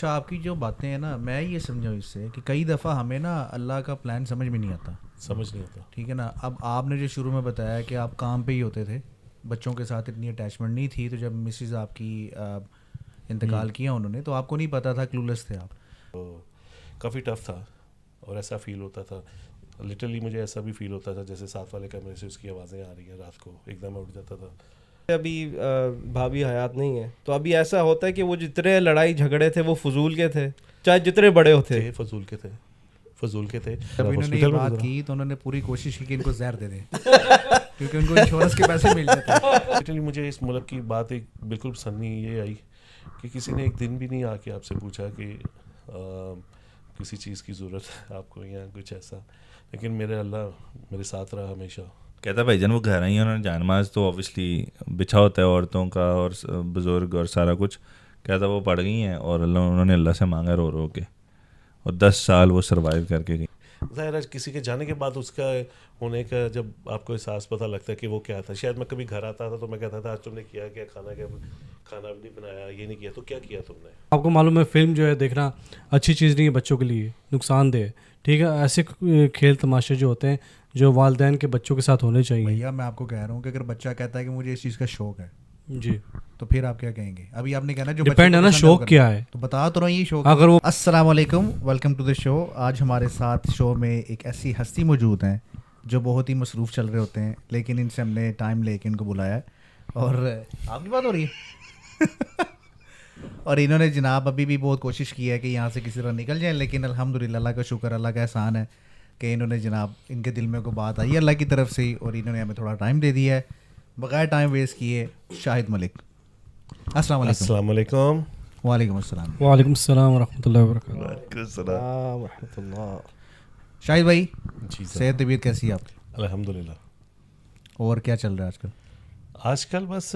اچھا، آپ کی جو باتیں ہیں نا، میں یہ سمجھا اس سے کہ کئی دفعہ ہمیں نا اللہ کا پلان سمجھ میں نہیں آتا. سمجھ نہیں آتا. ٹھیک ہے نا. اب آپ نے جو شروع میں بتایا کہ آپ کام پہ ہی ہوتے تھے, بچوں کے ساتھ اتنی اٹیچمنٹ نہیں تھی, تو جب مسز آپ کی انتقال کیا انہوں نے, تو آپ کو نہیں پتا تھا, کلولیس تھے آپ. کافی ٹف تھا اور ایسا فیل ہوتا تھا, لٹرلی مجھے ایسا بھی فیل ہوتا تھا جیسے ساتھ والے کمرے سے اس کی آوازیں آ رہی ہیں رات کو, ایک دم اٹھ جاتا تھا. ابھی بھابھی حیات نہیں ہے, تو ابھی ایسا ہوتا ہے کہ وہ جتنے لڑائی جھگڑے تھے وہ فضول کے تھے, چاہے جتنے بڑے ہوتے. فضول کے تھے, فضول کے تھے. جب انہوں نے یہ بات کی تو انہوں نے پوری کوشش کی کہ ان کو زہر دے دیں کیونکہ ان کو انشورنس کے پیسے مل جاتے ہیں. لٹرلی مجھے اس ملک کی بات ایک بالکل پسند نہیں یہ آئی کہ کسی نے ایک دن بھی نہیں آ کے آپ سے پوچھا کہ کسی چیز کی ضرورت ہے آپ کو یا کچھ ایسا. لیکن میرے اللہ میرے ساتھ رہا ہمیشہ. کہتا بھائی جان وہ گھر آئی ہیں, انہوں نے جان نماز تو اوبیسلی بچھا ہوتا ہے عورتوں کا اور بزرگ اور سارا کچھ, کہتا وہ پڑھ گئی ہیں اور انہوں نے اللہ سے مانگا رو رو کے, اور 10 سال وہ سروائیو کر کے گئی. ظاہر ہے کسی کے جانے کے بعد اس کا ہونے کا جب آپ کو احساس پتہ لگتا ہے کہ وہ کیا تھا. شاید میں کبھی گھر آتا تھا تو میں کہتا تھا آج تم نے کیا کھانا بھی نہیں بنایا, یہ نہیں کیا, تو کیا کیا تم نے. آپ کو معلوم ہے فلم جو ہے دیکھنا اچھی چیز نہیں ہے بچوں کے لیے, نقصان دہ. ٹھیک ہے, ایسے کھیل تماشے جو ہوتے ہیں جو والدین کے بچوں کے ساتھ ہونے چاہیے. بھیا میں آپ کو کہہ رہا ہوں کہ اگر بچہ کہتا ہے کہ مجھے اس چیز کا شوق ہے جی, تو پھر آپ کیا کہیں گے؟ ابھی آپ نے کہنا جو ڈپینڈ ہے نا شوق کیا ہے, تو بتا تو رہا ہوں یہ شوق. اگر وہ السلام علیکم, ویلکم ٹو دا شو. آج ہمارے ساتھ شو میں ایک ایسی ہستی موجود ہیں جو بہت ہی مصروف چل رہے ہوتے ہیں, لیکن ان سے ہم نے ٹائم لے کے ان کو بلایا ہے. اور آپ کی بات ہو رہی ہے اور انہوں نے جناب ابھی بھی بہت کوشش کی ہے کہ یہاں سے کسی طرح نکل جائیں, لیکن الحمدللہ اللہ کا شکر, اللہ کا احسان ہے کہ انہوں نے جناب ان کے دل میں کوئی بات آئی اللہ کی طرف سے, اور انہوں نے ہمیں تھوڑا ٹائم دے دیا ہے. بغیر ٹائم ویسٹ کیے شاہد ملک, السلام علیکم. السلام علیکم. وعلیکم السلام. وعلیکم السلام ورحمۃ اللہ وبرکاتہ. رحمۃ اللہ. شاہد بھائی, جی صحت طبیعت کیسی ہے آپ کی؟ الحمدللہ. اور کیا چل رہا ہے آج کل؟ آج کل بس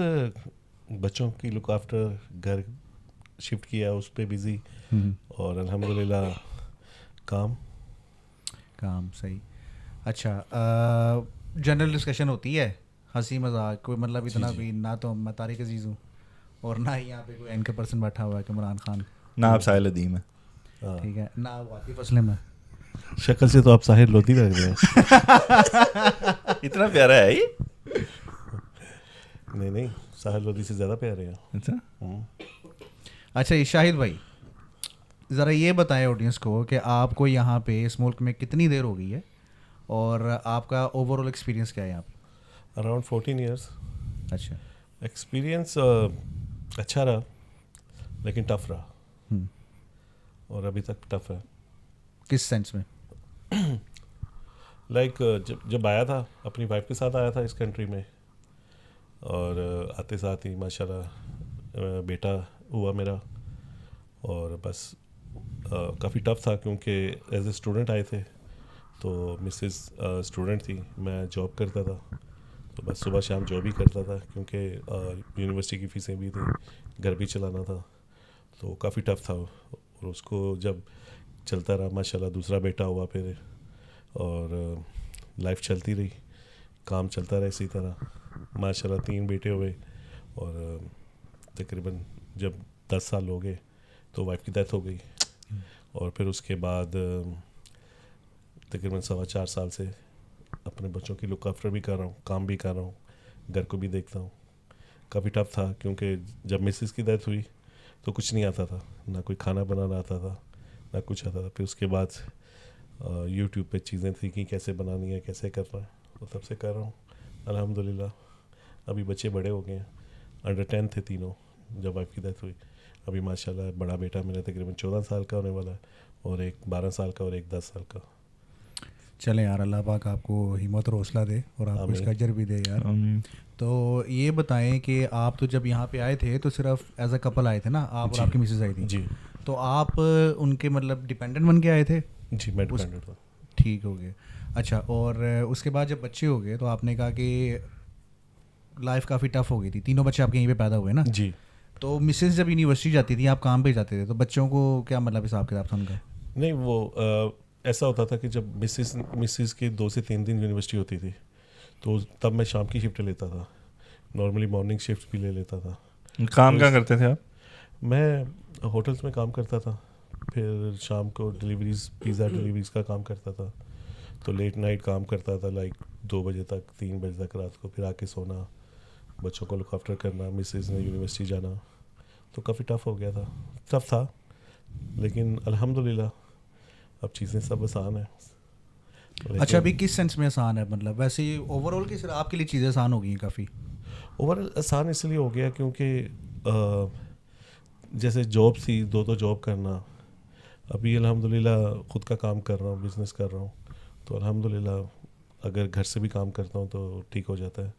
بچوں کی لک آفٹر, گھر شفٹ کیا اس پہ بزی, اور الحمدللہ کام صحیح. اچھا, جنرل ڈسکشن ہوتی ہے, ہنسی مذاق, کوئی مطلب اتنا بھی نہ, تو میں طارق عزیز ہوں اور نہ ہی یہاں پہ کوئی اینکر پرسن بیٹھا ہوا ہے کہ عمران خان, نہ آپ ساحل ادیم ہے, ٹھیک ہے, نہ عاطف اسلم ہے. شکل سے تو آپ ساحل لودھی لگ رہے ہیں. اتنا پیارا ہے یہ. نہیں, ساحل لودھی سے زیادہ پیارے ہیں. اچھا اچھا, شاہد بھائی ذرا یہ بتائیں آڈینس کو کہ آپ کو یہاں پہ اس ملک میں کتنی دیر ہو گئی ہے, اور آپ کا اوور آل ایکسپیرینس کیا ہے یہاں پہ؟ Around 14 years. اچھا, ایکسپیرینس اچھا رہا لیکن ٹف رہا, اور ابھی تک ٹف ہے. کس سینس میں؟ لائک جب آیا تھا اپنی وائف کے ساتھ آیا تھا اس کنٹری میں, اور آتے ساتھ ہی ماشاء اللہ بیٹا ہوا میرا, اور بس کافی ٹف تھا کیونکہ ایز اے اسٹوڈنٹ آئے تھے, تو مسز اسٹوڈنٹ تھی, میں جاب کرتا تھا, تو بس صبح شام جاب ہی کرتا تھا کیونکہ یونیورسٹی کی فیسیں بھی تھیں, گھر بھی چلانا تھا, تو کافی ٹف تھا. اور اس کو جب چلتا رہا ماشاء اللہ, دوسرا بیٹا ہوا پھر, اور لائف چلتی رہی, کام چلتا رہا اسی طرح ماشاء اللہ. 3 بیٹے ہوئے, اور تقریباً جب 10 سال ہو گئے تو وائف کی ڈیتھ ہو گئی, اور پھر اس کے بعد تقریباً 4.25 سال سے اپنے بچوں کی لک آفٹر بھی کر رہا ہوں, کام بھی کر رہا ہوں, گھر کو بھی دیکھتا ہوں. کافی ٹف تھا کیونکہ جب مسز کی ڈیتھ ہوئی تو کچھ نہیں آتا تھا, نہ کوئی کھانا بنانا آتا تھا, نہ کچھ آتا تھا. پھر اس کے بعد یوٹیوب پہ چیزیں سیکھیں کیسے بنانی ہے, کیسے کرنا ہے, وہ تب سے کر رہا ہوں الحمدللہ. ابھی بچے بڑے ہو گئے ہیں, انڈر 10 تھے تینوں جب وائف کی ڈیتھ ہوئی. ابھی ماشاء اللہ بڑا بیٹا میرا تقریباً 14 سال کا ہونے والا ہے, اور ایک 12 سال کا اور ایک 10 سال کا. چلیں یار, اللہ پاک آپ کو ہمت اور حوصلہ دے اور آپ کو اس کا اجر بھی دے یار. تو یہ بتائیں کہ آپ تو جب یہاں پہ آئے تھے تو صرف ایز اے کپل آئے تھے نا, آپ اور آپ کی مسز آئی تھی. جی, تو آپ ان کے مطلب ڈیپینڈنٹ بن کے آئے تھے؟ جی میں ڈیپینڈنٹ ہوں. ٹھیک ہو گیا. اچھا, اور اس کے بعد جب بچے ہو گئے تو آپ نے کہا کہ لائف کافی ٹف ہو گئی تھی, تینوں بچے آپ کے یہیں پہ پیدا ہوئے نا؟ جی. تو مسز جب یونیورسٹی جاتی تھی, آپ کام پہ جاتے تھے, تو بچوں کو کیا مطلب حساب کتاب تھا ان کا؟ نہیں, وہ ایسا ہوتا تھا کہ جب مسز کی 2 سے 3 دن یونیورسٹی ہوتی تھی تو تب میں شام کی شفٹ لیتا تھا, نارملی مارننگ شفٹ بھی لے لیتا تھا. کام کیا کرتے تھے آپ؟ میں ہوٹلس میں کام کرتا تھا, پھر شام کو ڈلیوریز, پیزا ڈلیوریز کا کام کرتا تھا, تو لیٹ نائٹ کام کرتا تھا, لائک 2 بجے تک 3 بجے تک رات کو, پھر آ کے سونا, بچوں کو لک آفٹر کرنا, مسز نے یونیورسٹی جانا, تو کافی ٹف ہو گیا تھا, ٹف تھا, لیکن الحمدللہ اب چیزیں سب آسان ہیں. اچھا, ابھی کس سینس میں آسان ہے, مطلب ویسے ہی اوور آل کی آپ کے لیے چیزیں آسان ہو گئی ہیں کافی؟ اوور آسان اس لیے ہو گیا کیونکہ جیسے جاب تھی 2 جاب کرنا, ابھی الحمدللہ خود کا کام کر رہا ہوں, بزنس کر رہا ہوں, تو الحمدللہ اگر گھر سے بھی کام کرتا ہوں تو ٹھیک ہو جاتا ہے,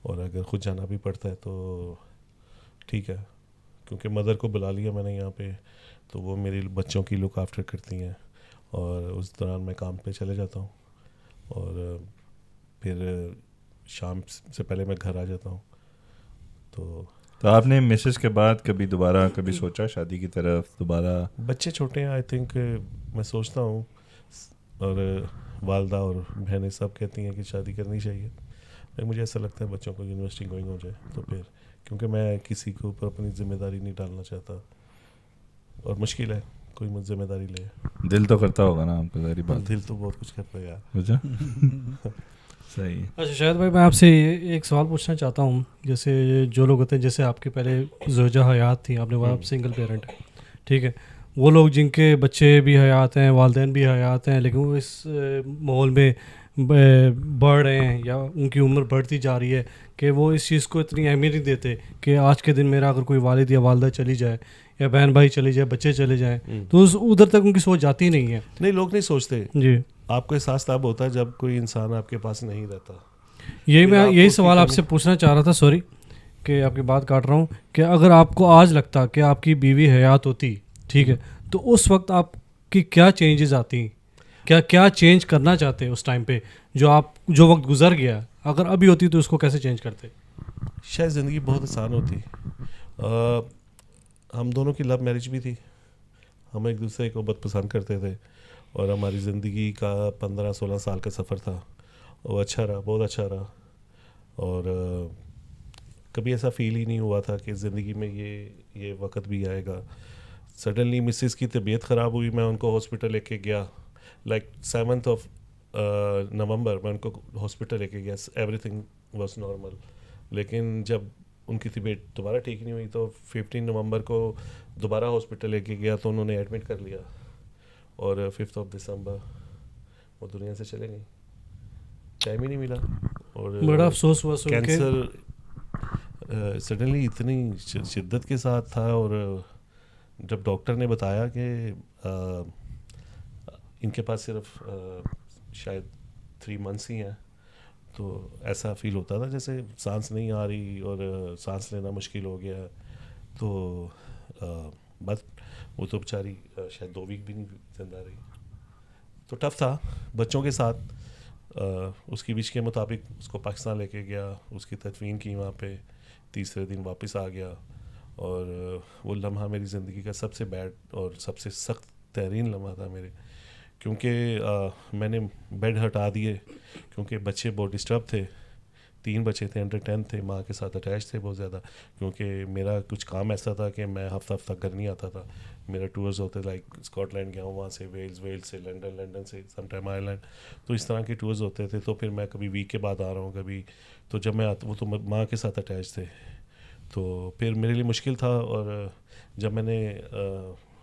اور اگر خود جانا بھی پڑتا ہے تو ٹھیک ہے, کیونکہ مدر کو بلا لیا میں نے یہاں پہ, تو وہ میری بچوں کی لک آفٹر کرتی ہیں, اور اس دوران میں کام پہ چلے جاتا ہوں, اور پھر شام سے پہلے میں گھر آ جاتا ہوں. تو آپ نے مسز کے بعد کبھی دوبارہ کبھی سوچا شادی کی طرف دوبارہ؟ بچے چھوٹے ہیں, آئی تھنک میں سوچتا ہوں, اور والدہ اور بہنیں سب کہتی ہیں کہ شادی کرنی چاہیے, مجھے ایسا لگتا ہے بچوں کو یونیورسٹی گوئنگ ہو جائے تو پھر, کیونکہ میں کسی کے اوپر اپنی ذمہ داری نہیں ڈالنا چاہتا, اور مشکل ہے کوئی مجھ ذمہ داری لے. دل تو کرتا ہوگا نا آپ کا, ظاہری بات. دل تو بہت کچھ کرتا ہے یار. اچھا صحیح. اچھا شاہد بھائی, میں آپ سے ایک سوال پوچھنا چاہتا ہوں. جیسے جو لوگ ہوتے ہیں, جیسے آپ کی پہلے زوجہ حیات تھیں, آپ نے بولا آپ سنگل پیرنٹ, ٹھیک ہے, وہ لوگ جن کے بچے بھی حیات ہیں, والدین بھی حیات ہیں, لیکن وہ اس ماحول میں بڑھ رہے ہیں یا ان کی عمر بڑھتی جا رہی ہے کہ وہ اس چیز کو اتنی اہمیت نہیں دیتے کہ آج کے دن میرا اگر کوئی والد یا والدہ چلی جائے یا بہن بھائی چلی جائے, بچے چلے جائیں, تو ادھر تک ان کی سوچ جاتی نہیں ہے. نہیں, لوگ نہیں سوچتے. جی, آپ کو احساس تب ہوتا ہے جب کوئی انسان آپ کے پاس نہیں رہتا. یہی سوال آپ سے پوچھنا چاہ رہا تھا, سوری کہ آپ کی بات کاٹ رہا ہوں, کہ اگر آپ کو آج لگتا کہ آپ کی بیوی حیات ہوتی, ٹھیک ہے, تو اس وقت آپ کی کیا چینجز آتی, کیا چینج کرنا چاہتے اس ٹائم پہ, جو وقت گزر گیا, اگر ابھی ہوتی تو اس کو کیسے چینج کرتے؟ شاید زندگی بہت آسان ہوتی. ہم دونوں کی لو میرج بھی تھی, ہم ایک دوسرے کو بہت پسند کرتے تھے, اور ہماری زندگی کا 15-16 سال کا سفر تھا, وہ اچھا رہا, بہت اچھا رہا, اور کبھی ایسا فیل ہی نہیں ہوا تھا کہ زندگی میں یہ وقت بھی آئے گا. سڈنلی مسز کی طبیعت خراب ہوئی, میں ان کو ہاسپٹل لے کے گیا, لائک 7th of نومبر میں ان کو ہاسپٹل لے کے گیا, ایوری تھنگ واز نارمل, لیکن جب ان کی طبیعت دوبارہ ٹھیک نہیں ہوئی تو 15 نومبر کو دوبارہ ہاسپٹل لے کے گیا, تو انہوں نے ایڈمٹ کر لیا, اور 5th of دسمبر وہ دنیا سے چلے گئی, ٹائم ہی نہیں ملا. اور بڑا افسوس ہوا سن کے. کینسر سڈنلی اتنی شدت کے ساتھ تھا, اور جب ڈاکٹر نے بتایا کہ ان کے پاس صرف شاید 3 months ہی ہیں, تو ایسا فیل ہوتا تھا جیسے سانس نہیں آ رہی اور سانس لینا مشکل ہو گیا. تو بس وہ تو بیچاری شاید 2 ویک بھی نہیں زندہ رہی, تو ٹف تھا بچوں کے ساتھ. اس کی وش کے مطابق اس کو پاکستان لے کے گیا, اس کی تدفین کی وہاں پہ, تیسرے دن واپس آ گیا, اور وہ لمحہ میری زندگی کا سب سے بیڈ اور سب سے سخت ترین لمحہ تھا میرے, کیونکہ میں نے بیڈ ہٹا دیے کیونکہ بچے بہت ڈسٹرب تھے, 3 بچے تھے, انڈر 10 تھے, ماں کے ساتھ اٹیچ تھے بہت زیادہ, کیونکہ میرا کچھ کام ایسا تھا کہ میں ہفتہ گھر نہیں آتا تھا. میرا ٹورز ہوتے لائک اسکاٹ لینڈ گیا ہوں, وہاں سے ویلز سے لنڈن سے سم ٹائم آئرلینڈ, تو اس طرح کے ٹورز ہوتے تھے. تو پھر میں کبھی ویک کے بعد آ رہا ہوں کبھی, تو جب میں وہ تو ماں کے ساتھ اٹیچ تھے, تو پھر میرے لیے مشکل تھا. اور جب میں نے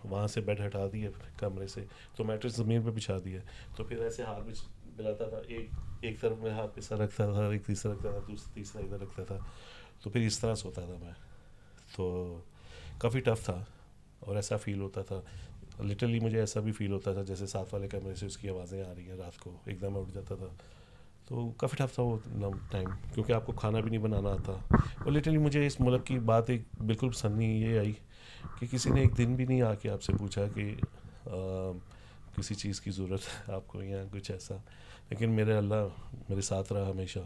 وہاں سے بیڈ ہٹا دیے کمرے سے, تو میٹرس زمین پہ بچھا دیا, تو پھر ایسے ہاتھ میں ملاتا تھا, ایک طرف میں ہاتھ پہ سر رکھتا تھا, ایک تیسرا رکھتا تھا, تیسرا ادھر رکھتا تھا, تو پھر اس طرح سوتا تھا میں. تو کافی ٹف تھا, اور ایسا فیل ہوتا تھا, لٹرلی مجھے ایسا بھی فیل ہوتا تھا جیسے ساتھ والے کمرے سے اس کی آوازیں آ رہی ہیں رات کو, ایک دم اٹھ جاتا تھا. تو کافی ٹف تھا وہ ٹائم, کیونکہ آپ کو کھانا بھی نہیں بنانا آتا. اور لٹرلی مجھے اس ملک کی بات ایک بالکل پسند نہیں یہ آئی کہ کسی نے ایک دن بھی نہیں آ کے آپ سے پوچھا کہ کسی چیز کی ضرورت ہے آپ کو یا کچھ ایسا. لیکن میرے اللہ میرے ساتھ رہا ہمیشہ,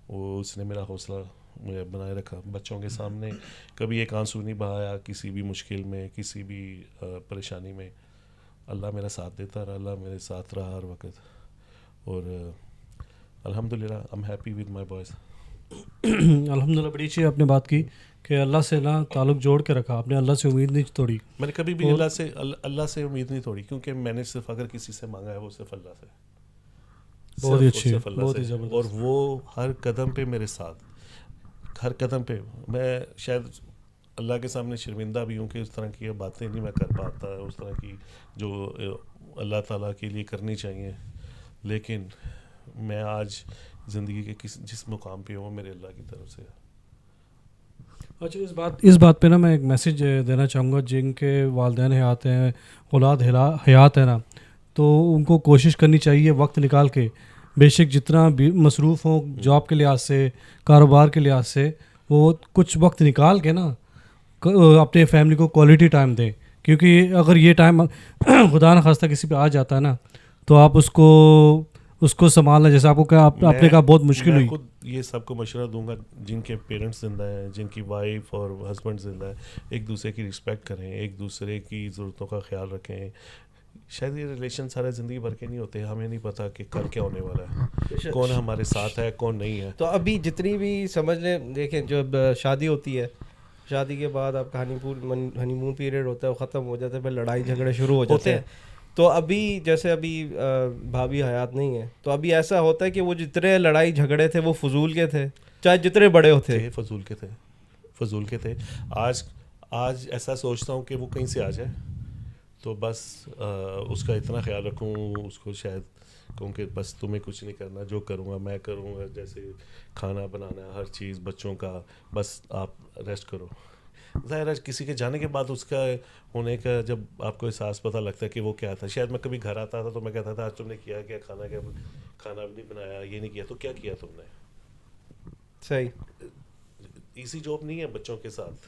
وہ اس نے میرا حوصلہ مجھے بنائے رکھا. بچوں کے سامنے کبھی ایک آنسو نہیں بہایا, کسی بھی مشکل میں, کسی بھی پریشانی میں. اللہ میرا ساتھ دیتا رہا, اللہ میرے ساتھ رہا ہر وقت, اور الحمدللہ I'm happy with my boys. الحمدللہ بڑی اچھی آپ نے بات کی کہ اللہ سے نا تعلق جوڑ کے رکھا آپ نے, اللہ سے امید نہیں توڑی. میں نے کبھی بھی اللہ سے امید نہیں توڑی, کیونکہ میں نے صرف اگر کسی سے مانگا ہے وہ صرف اللہ سے, بہت ہی اچھی, صرف اللہ بہت ہی سے. زبردست. اور وہ ہر قدم پہ میرے ساتھ, ہر قدم پہ. میں شاید اللہ کے سامنے شرمندہ بھی ہوں کہ اس طرح کی باتیں نہیں میں کر پاتا, اس طرح کی جو اللہ تعالیٰ کے لیے کرنی چاہیے, لیکن میں آج زندگی کے جس مقام پہ ہوں وہ میرے اللہ کی طرف سے ہے. اچھا, اس بات پہ نا میں ایک میسیج دینا چاہوں گا, جن کے والدین حیات ہیں, اولاد حیات ہے نا, تو ان کو کوشش کرنی چاہیے وقت نکال کے, بے شک جتنا بھی مصروف ہوں جاب کے لحاظ سے, کاروبار کے لحاظ سے, وہ کچھ وقت نکال کے نا اپنے فیملی کو کوالٹی ٹائم دیں. کیونکہ اگر یہ ٹائم خدا نخواستہ کسی پہ آ جاتا ہے نا, تو آپ اس کو سنبھالنا, جیسے آپ کو کہا آپ نے کہا بہت مشکل ہوئی. میں خود یہ سب کو مشورہ دوں گا, جن کے پیرنٹس زندہ ہیں, جن کی وائف اور ہسبینڈ زندہ ہے, ایک دوسرے کی رسپیکٹ کریں, ایک دوسرے کی ضرورتوں کا خیال رکھیں. شاید یہ ریلیشن سارے زندگی بھر کے نہیں ہوتے, ہمیں نہیں پتا کہ کل کیا ہونے والا ہے, کون ہمارے ساتھ ہے کون نہیں ہے. تو ابھی جتنی بھی سمجھ لیں, دیکھیں جب شادی ہوتی ہے, شادی کے بعد آپ کا ہنی مون پیریڈ ہوتا ہے, وہ ختم ہو جاتا ہے, پھر لڑائی جھگڑے شروع ہو جاتے ہیں. تو ابھی جیسے ابھی بھابھی حیات نہیں ہے, تو ابھی ایسا ہوتا ہے کہ وہ جتنے لڑائی جھگڑے تھے وہ فضول کے تھے, چاہے جتنے بڑے ہوتے, فضول کے تھے. آج ایسا سوچتا ہوں کہ وہ کہیں سے آ جائے تو بس اس کا اتنا خیال رکھوں, اس کو شاید کہوں کہ بس تمہیں کچھ نہیں کرنا, جو کروں گا میں کروں گا, جیسے کھانا بنانا ہر چیز بچوں کا, بس آپ ریسٹ کرو. ظاہر ہے کسی کے جانے کے بعد اس کا ہونے کا جب آپ کو احساس پتہ لگتا ہے کہ وہ کیا تھا. شاید میں کبھی گھر آتا تھا تو میں کہتا تھا آج تم نے کیا کھانا بھی نہیں بنایا, یہ نہیں کیا, تو کیا کیا تم نے. صحیح ایزی جاب نہیں ہے بچوں کے ساتھ,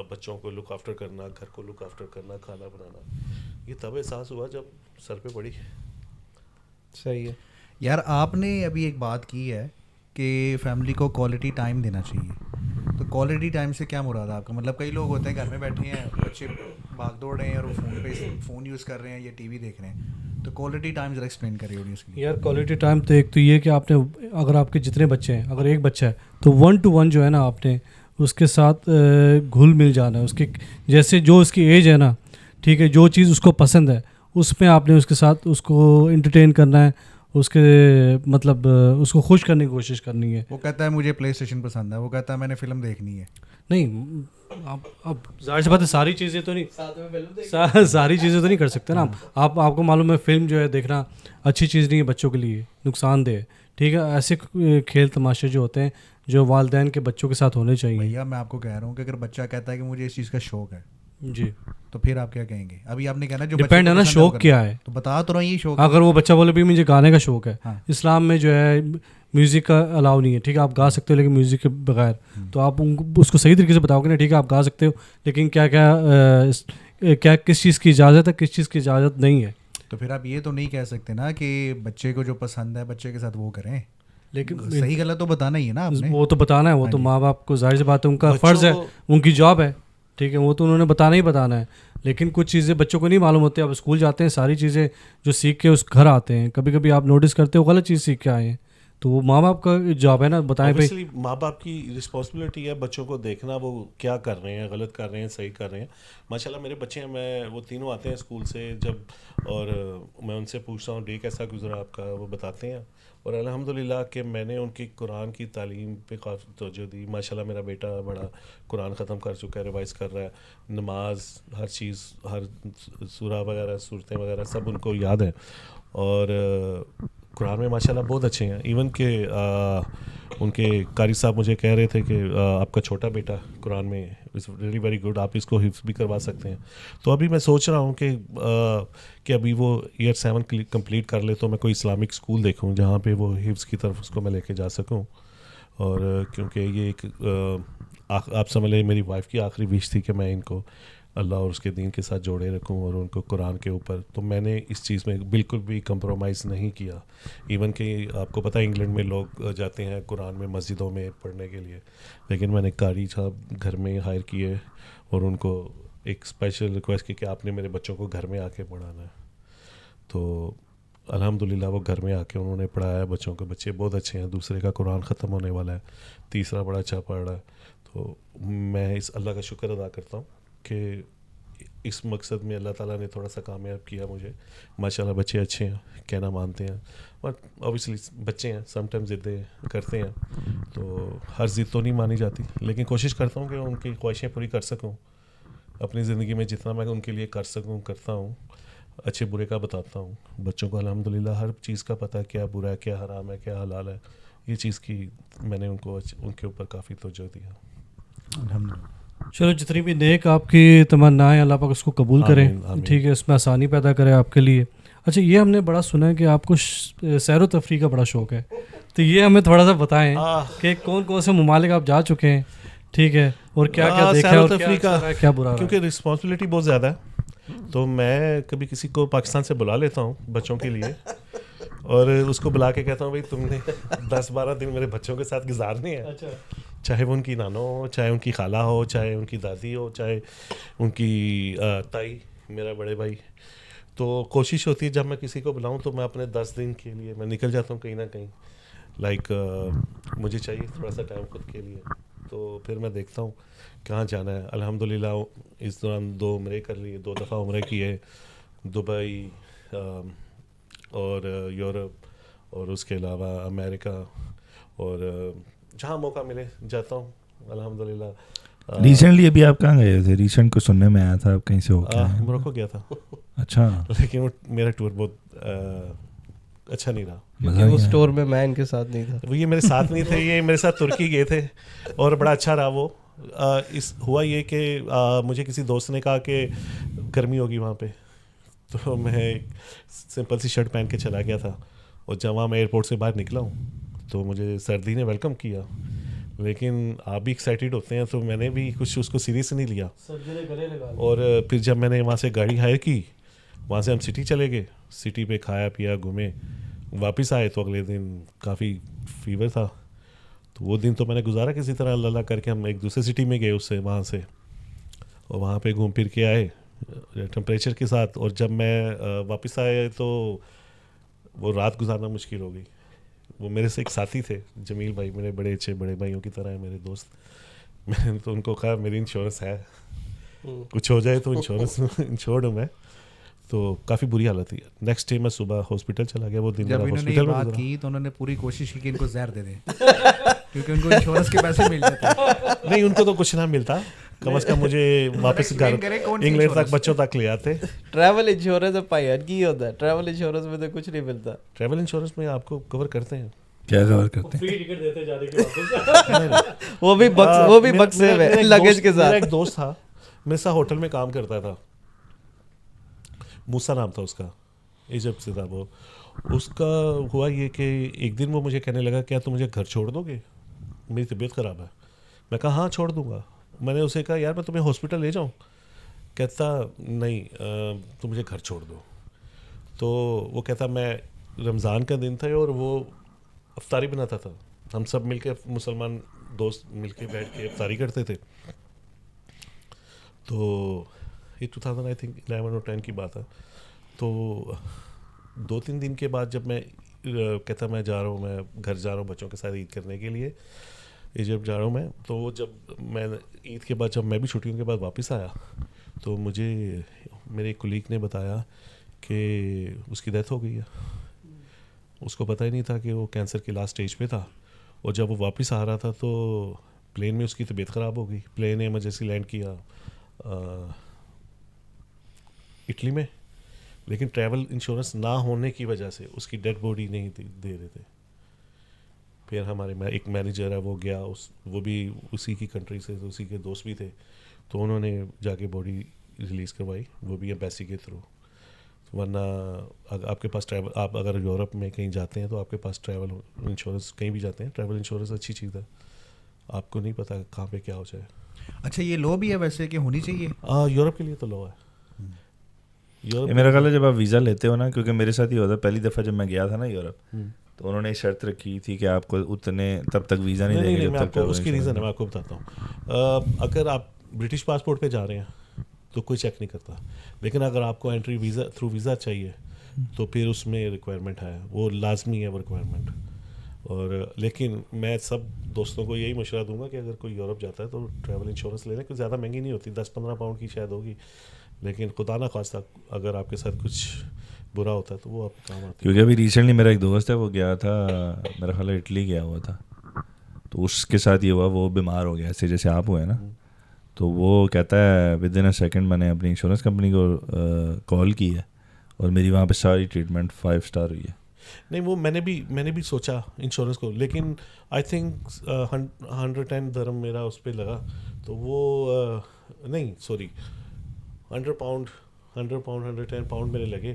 بچوں کو لک آفٹر کرنا, گھر کو لک آفٹر کرنا, کھانا بنانا. یہ تب احساس ہوا جب سر پہ پڑی. صحیح ہے یار. آپ نے ابھی ایک بات کی ہے کہ فیملی کو کوالٹی ٹائم دینا چاہیے, تو کوالٹی ٹائم سے کیا مراد ہے آپ کا؟ مطلب کئی لوگ ہوتے ہیں گھر میں بیٹھے ہیں, بچے بھاگ دوڑ رہے ہیں اور وہ فون یوز کر رہے ہیں یا ٹی وی دیکھ رہے ہیں, تو کوالٹی ٹائم ذرا ایکسپلین کریے آڈینس کے لیے. یار کوالٹی ٹائم تو ایک تو یہ کہ آپ نے, اگر آپ کے جتنے بچے ہیں, اگر ایک بچہ ہے تو 1 to 1 جو ہے نا, آپ نے اس کے ساتھ گھل مل جانا ہے. اس کے جیسے جو اس کی ایج ہے نا, ٹھیک ہے, جو چیز اس کو پسند ہے اس میں آپ نے اس کے ساتھ اس کو انٹرٹین کرنا ہے, اس کے مطلب اس کو خوش کرنے کی کوشش کرنی ہے. وہ کہتا ہے مجھے پلے اسٹیشن پسند ہے, وہ کہتا ہے میں نے فلم دیکھنی ہے. نہیں اب ظاہر سی بات ہے ساری چیزیں تو نہیں کر سکتے نا آپ کو معلوم ہے فلم جو ہے دیکھنا اچھی چیز نہیں ہے, بچوں کے لیے نقصان دہ ہے. ٹھیک ہے, ایسے کھیل تماشے جو ہوتے ہیں جو والدین کے بچوں کے ساتھ ہونے چاہیے. بھیا میں آپ کو کہہ رہا ہوں کہ اگر بچہ کہتا ہے کہ مجھے اس چیز کا شوق ہے, جی, تو پھر آپ کیا کہیں گے؟ ابھی آپ نے کہنا جو ڈپینڈ ہے نا شوق کیا ہے, تو بتا تو رہا ہوں یہ شوق. اگر وہ بچہ بولے بھی مجھے گانے کا شوق ہے, اسلام میں جو ہے میوزک کا الاؤ نہیں ہے. ٹھیک ہے, آپ گا سکتے ہو لیکن میوزک کے بغیر, تو آپ اس کو صحیح طریقے سے بتاؤ گے نا, ٹھیک ہے آپ گا سکتے ہو لیکن کیا کس چیز کی اجازت ہے, کس چیز کی اجازت نہیں ہے. تو پھر آپ یہ تو نہیں کہہ سکتے نا کہ بچے کو جو پسند ہے بچے کے ساتھ وہ کریں, لیکن صحیح غلط تو بتانا ہی ہے نا آپ نے. وہ تو بتانا ہے, وہ تو ماں باپ کو ظاہر سی بات ہے ان کا فرض ہے, ان کی جاب ہے. ٹھیک ہے, وہ تو انہوں نے بتانا ہے. لیکن کچھ چیزیں بچوں کو نہیں معلوم ہوتی. آپ اسکول جاتے ہیں, ساری چیزیں جو سیکھ کے اس گھر آتے ہیں, کبھی کبھی آپ نوٹس کرتے ہو غلط چیز سیکھ کے آئے ہیں, تو وہ ماں باپ کا جاب ہے نا بتائیں. بھائی ماں باپ کی رسپانسبلٹی ہے بچوں کو دیکھنا وہ کیا کر رہے ہیں, غلط کر رہے ہیں, صحیح کر رہے ہیں. ماشاء اللہ میرے بچے ہیں, میں وہ تینوں آتے ہیں اسکول سے جب, اور میں ان سے پوچھتا ہوں ڈے کیسا گزرا آپ کا, وہ بتاتے ہیں. اور الحمدللہ کہ میں نے ان کی قرآن کی تعلیم پہ کافی توجہ دی. ماشاء اللہ میرا بیٹا بڑا قرآن ختم کر چکا ہے, ریوائز کر رہا ہے, نماز ہر چیز, ہر سورہ وغیرہ, صورتیں وغیرہ سب ان کو یاد ہیں. اور قرآن میں ماشاء اللہ بہت اچھے ہیں. ایون کہ ان کے قاری صاحب مجھے کہہ رہے تھے کہ آپ کا چھوٹا بیٹا قرآن میں از ریئلی ویری گڈ, آپ اس کو حفظ بھی کروا سکتے ہیں. تو ابھی میں سوچ رہا ہوں کہ ابھی وہ ایئر 7 کمپلیٹ کر لے تو میں کوئی اسلامک اسکول دیکھوں جہاں پہ وہ حفظ کی طرف اس کو میں لے کے جا سکوں. اور کیونکہ یہ ایک آپ سمجھ لیں میری وائف کی آخری وش تھی کہ میں ان کو اللہ اور اس کے دین کے ساتھ جوڑے رکھوں اور ان کو قرآن کے اوپر. تو میں نے اس چیز میں بالکل بھی کمپرومائز نہیں کیا. ایون کہ آپ کو پتہ ہے انگلینڈ میں لوگ جاتے ہیں قرآن میں مسجدوں میں پڑھنے کے لیے, لیکن میں نے قاری صاحب گھر میں ہائر کیے اور ان کو ایک اسپیشل ریکویسٹ کی کہ آپ نے میرے بچوں کو گھر میں آ کے پڑھانا ہے. تو الحمدللہ وہ گھر میں آ کے انہوں نے پڑھایا بچوں کو, بچے بہت اچھے ہیں, دوسرے کا قرآن ختم ہونے والا ہے, تیسرا بڑا اچھا پڑھ رہا ہے. تو میں اس اللہ کا شکر ادا کرتا ہوں کہ اس مقصد میں اللہ تعالیٰ نے تھوڑا سا کامیاب کیا مجھے. ماشاءاللہ بچے اچھے ہیں, کہنا مانتے ہیں, بٹ اوبیسلی بچے ہیں, سم ٹائم ضدیں کرتے ہیں, تو ہر ضد تو نہیں مانی جاتی, لیکن کوشش کرتا ہوں کہ ان کی خواہشیں پوری کر سکوں اپنی زندگی میں, جتنا میں ان کے لیے کر سکوں کرتا ہوں, اچھے برے کا بتاتا ہوں. بچوں کو الحمدللہ ہر چیز کا پتہ ہے, کیا برا ہے, کیا حرام ہے, کیا حلال ہے, یہ چیز کی میں نے ان کو ان کے اوپر کافی توجہ دیا. الحمدللہ. چلو جتنی بھی نیک آپ کی تمنائیں اللہ پاک اس کو قبول کرے, ٹھیک ہے, اس میں آسانی پیدا کرے آپ کے لیے. اچھا یہ ہم نے بڑا سنا ہے کہ آپ کو سیر و تفریح کا بڑا شوق ہے, تو یہ ہمیں تھوڑا سا بتائیں کہ کون کون سے ممالک آپ جا چکے ہیں, ٹھیک ہے, اور کیا کیا دیکھا ہے, اور کیا برا رہا ہے. کیونکہ رسپانسبلٹی بہت زیادہ ہے, تو میں کبھی کسی کو پاکستان سے بلا لیتا ہوں بچوں کے لیے, اور اس کو بلا کے کہتا ہوں بھائی تم نے 10-12 دن میرے بچوں کے ساتھ گزارنے ہیں, چاہے وہ ان کی نانو ہو, چاہے ان کی خالہ ہو, چاہے ان کی دادی ہو, چاہے ان کی تائی, میرا بڑے بھائی. تو کوشش ہوتی ہے جب میں کسی کو بلاؤں تو میں اپنے 10 دن کے لیے میں نکل جاتا ہوں کہیں نہ کہیں, لائک مجھے چاہیے تھوڑا سا ٹائم خود کے لیے. تو پھر میں دیکھتا ہوں کہاں جانا ہے. الحمدللہ اس دوران 2 عمرے کر لیے, 2 دفعہ عمرے کیے, دبئی اور یورپ, اور اس کے علاوہ امریکہ, اور جہاں موقع ملے جاتا ہوں الحمدللہ. ریسنٹلی ابھی آپ کہاں گئے تھے؟ ریسنٹ کو سننے میں آیا تھا آپ کہیں سے ہو کے موروکو گیا تھا. اچھا, لیکن میرا ٹور بہت اچھا نہیں رہا, کیونکہ اس ٹور میں میں ان کے ساتھ نہیں تھا. وہ یہ میرے ساتھ نہیں تھے, یہ میرے ساتھ ترکی گئے تھے, اور بڑا اچھا رہا وہ. ہوا یہ کہ مجھے کسی دوست نے کہا کہ گرمی ہوگی وہاں پہ, تو میں سمپل سی شرٹ پہن کے چلا گیا تھا, اور جب وہاں میں ایئرپورٹ سے باہر نکلا ہوں تو مجھے سردی نے ویلکم کیا, لیکن آپ بھی ایکسائٹیڈ ہوتے ہیں, تو میں نے بھی کچھ اس کو سیریس نہیں لیا. اور پھر جب میں نے وہاں سے گاڑی ہائر کی, وہاں سے ہم سٹی چلے گئے, سٹی پہ کھایا پیا گھومے, واپس آئے تو اگلے دن کافی فیور تھا. تو وہ دن تو میں نے گزارا کسی طرح اللہ کر کے. ہم ایک دوسرے سٹی میں گئے اس سے وہاں سے, اور وہاں پہ گھوم پھر کے آئے ٹمپریچر کے ساتھ. اور جب میں واپس آئے تو وہ رات گزارنا مشکل ہو گئی. وہ میرے سے ایک ساتھی تھے جمیل بھائی, میرے بڑے اچھے بڑے بھائیوں کی طرح ہیں میرے دوست. میں نے تو ان کو کہا میری انشورنس ہے, کچھ ہو جائے تو انشورنس انشورڈ ہوں میں. تو کافی بری حالت تھی. نیکسٹ ڈے میں صبح ہاسپٹل چلا گیا. وہ دن جب انہوں نے یہ بات کی تو انہوں نے پوری کوشش کی کہ ان کو زہر دے دیں, کیونکہ ان کو انشورنس کے پیسے مل جاتے ہیں. نہیں, ان کو تو کچھ نہ ملتا, کم از کم مجھے واپس گھر انگلینڈ تک بچوں تک لے آتے. ٹریول انشورنس پائی کی ہوتا ہے, ٹریول انشورنس میں تو کچھ نہیں ملتا. ٹریول انشورنس میں آپ کو کور کرتے ہیں. کیا کور کرتے ہیں؟ وہ بھی بکسے میں لگیج کے ساتھ. ایک دوست تھا میرے ساتھ ہوٹل میں کام کرتا تھا, موسیٰ نام تھا اس کا, ایجپٹ سے تھا وہ. اس کا ہوا یہ کہ ایک دن وہ مجھے کہنے لگا کیا تم مجھے گھر چھوڑ دو گے, میری طبیعت خراب ہے. میں کہا ہاں چھوڑ دوں گا. میں نے اسے کہا یار میں تمہیں ہاسپٹل لے جاؤں. کہتا نہیں تم مجھے گھر چھوڑ دو. تو وہ کہتا میں رمضان کا دن تھا اور وہ افطاری بناتا تھا, ہم سب مل کے مسلمان دوست مل کے بیٹھ کے افطاری کرتے تھے. تو یہ 2000 آئی تھنک 11 اور 10 کی بات ہے. تو 2-3 دن کے بعد جب میں کہتا میں جا رہا ہوں, میں گھر جا رہا ہوں بچوں کے ساتھ عید کرنے کے لیے, ایجپٹ جا رہا ہوں میں. تو وہ جب میں عید کے بعد جب میں بھی چھٹیوں کے بعد واپس آیا تو مجھے میرے ایک کولیگ نے بتایا کہ اس کی ڈیتھ ہو گئی ہے. اس کو پتہ ہی نہیں تھا کہ وہ کینسر کی لاسٹ اسٹیج پہ تھا. اور جب وہ واپس آ رہا تھا تو پلین میں اس کی طبیعت خراب ہو گئی. پلین نے ایمرجنسی لینڈ کیا اٹلی میں, لیکن ٹریول انشورنس نہ ہونے کی وجہ سے اس کی ڈیڈ باڈی نہیں دے رہے تھے. پھر ہمارے ایک مینیجر ہے وہ گیا, وہ بھی اسی کی کنٹری سے, اسی کے دوست بھی تھے, تو انہوں نے جا کے باڈی ریلیز کروائی, وہ بھی ایمبیسی کے تھرو. ورنہ آپ کے پاس ٹریول, آپ اگر یورپ میں کہیں جاتے ہیں تو آپ کے پاس ٹریول انشورنس, کہیں بھی جاتے ہیں ٹریول انشورنس اچھی چیز ہے, آپ کو نہیں پتہ کہاں پہ کیا ہو جائے. اچھا یہ لو بھی ہے ویسے کہ ہونی چاہیے؟ یورپ کے لیے تو لو ہے. میرا خیال ہے جب آپ ویزا لیتے ہو نا, کیونکہ میرے ساتھ یہ ہوتا ہے, پہلی دفعہ جب میں گیا تھا نا یورپ تو انہوں نے شرط رکھی تھی کہ آپ کو اتنے تب تک ویزا نہیں دیں گے. اس کی ریزن ہے میں آپ کو بتاتا ہوں. اگر آپ برٹش پاسپورٹ پہ جا رہے ہیں تو کوئی چیک نہیں کرتا, لیکن اگر آپ کو انٹری ویزا تھرو ویزا چاہیے تو پھر اس میں ریکوائرمنٹ ہے, وہ لازمی ہے وہ ریکوائرمنٹ. اور لیکن میں سب دوستوں کو یہی مشورہ دوں گا کہ اگر کوئی یورپ جاتا ہے تو ٹریول انشورنس لے لیں, کیونکہ زیادہ مہنگی نہیں ہوتی, 10-15 پاؤنڈ کی شاید ہوگی, لیکن خدا نہ خواستہ اگر آپ کے ساتھ کچھ برا ہوتا ہے تو وہ آپ کے کام آتا ہے. کیونکہ ابھی ریسنٹلی میرا ایک دوست ہے, وہ گیا تھا میرا خیال ہے اٹلی گیا ہوا تھا, تو اس کے ساتھ یہ ہوا, وہ بیمار ہو گیا ایسے جیسے آپ ہوئے نا, تو وہ کہتا ہے ود ان اے سیکنڈ میں نے اپنی انشورنس کمپنی کو کال کی ہے اور میری وہاں پہ ساری ٹریٹمنٹ 5 اسٹار ہوئی ہے. نہیں وہ میں نے بھی سوچا انشورنس کو, لیکن آئی تھنک 110 درہم میرا اس پہ لگا, تو وہ نہیں سوری 100 پاؤنڈ 110 پاؤنڈ میرے لگے.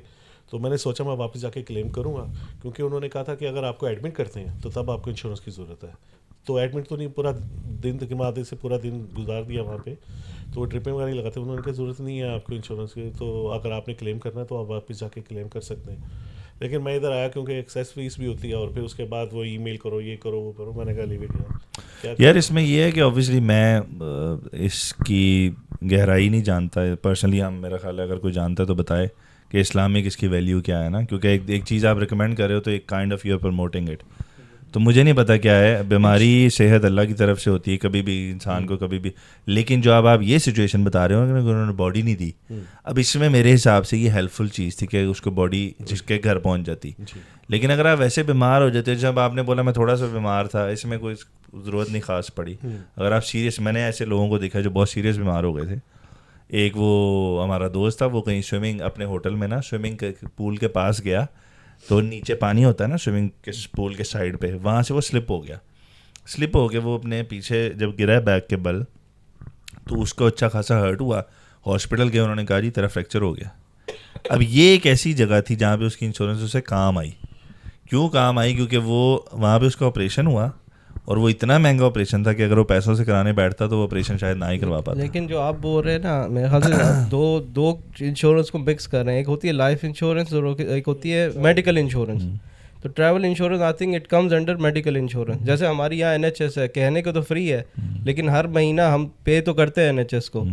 تو میں نے سوچا میں واپس جا کے کلیم کروں گا, کیونکہ انہوں نے کہا تھا کہ اگر آپ کو ایڈمٹ کرتے ہیں تو تب آپ کو انشورنس کی ضرورت ہے. تو ایڈمٹ تو نہیں, پورا دن تقریباً سے پورا دن گزار دیا وہاں پہ, تو وہ ڈرپیں وغیرہ لگاتے ہیں. انہوں نے کہا ضرورت نہیں ہے آپ کو انشورنس کی, تو اگر آپ نے کلیم کرنا ہے تو آپ واپس جا کے کلیم کر سکتے ہیں. لیکن میں ادھر آیا کیونکہ ایکسیس فیس بھی ہوتی ہے, اور پھر اس کے بعد وہ ای میل کرو, یہ کرو, وہ کرو. میں نے کہا لیو اٹ یار. اس میں یہ ہے کہ اوبیسلی میں اس کی گہرائی نہیں جانتا پرسنلی. ہم میرا خیال ہے اگر کوئی جانتا ہے تو بتائے کہ اسلامک اس کی ویلیو کیا ہے نا, کیونکہ ایک چیز آپ ریکمینڈ کر رہے ہو تو ایک kind of you are promoting it. تو مجھے نہیں پتا کیا ہے, بیماری صحت اللہ کی طرف سے ہوتی ہے کبھی بھی انسان کو کبھی بھی, لیکن جو اب آپ یہ سچویشن بتا رہے ہو کہ انہوں نے باڈی نہیں دی, اب اس میں میرے حساب سے یہ ہیلپ فل چیز تھی کہ اس کو باڈی جس کے گھر پہنچ جاتی. لیکن اگر آپ ویسے بیمار ہو جاتے, جب آپ نے بولا میں تھوڑا سا بیمار تھا, اس میں کوئی ضرورت نہیں خاص پڑی. اگر آپ سیریس, میں نے ایسے لوگوں کو دیکھا جو بہت سیریس بیمار ہو گئے تھے. ایک وہ ہمارا دوست تھا, وہ کہیں سوئمنگ اپنے ہوٹل میں نا سوئمنگ کے پول کے پاس گیا, تو نیچے پانی ہوتا ہے نا سوئمنگ کے پول کے سائڈ پہ, وہاں سے وہ سلپ ہو کے وہ اپنے پیچھے جب گرا بیک کے بل, تو اس کو اچھا خاصا ہرٹ ہوا. ہاسپٹل گئے, انہوں نے کہا جی تیرا فریکچر ہو گیا. اب یہ ایک ایسی جگہ تھی جہاں پہ اس کی انشورنس اسے کام آئی. کیوں کام آئی؟ کیونکہ وہ وہاں پہ اس کا آپریشن ہوا, اور وہ اتنا مہنگا آپریشن تھا کہ اگر وہ پیسوں سے کرانے بیٹھتا تو وہ آپریشن شاید نہ ہی کروا پاتا. لیکن جو آپ بول رہے ہیں نا, میرے خیال سے دو انشورنس کو مکس کر رہے ہیں. ایک ہوتی ہے لائف انشورنس اور ایک ہوتی ہے میڈیکل انشورنس. تو travel insurance I think it comes under medical insurance. جیسے ہماری یہاں NHS ہے, کہنے کو تو فری ہے, لیکن ہر مہینہ ہم پے تو کرتے ہیں NHS کو.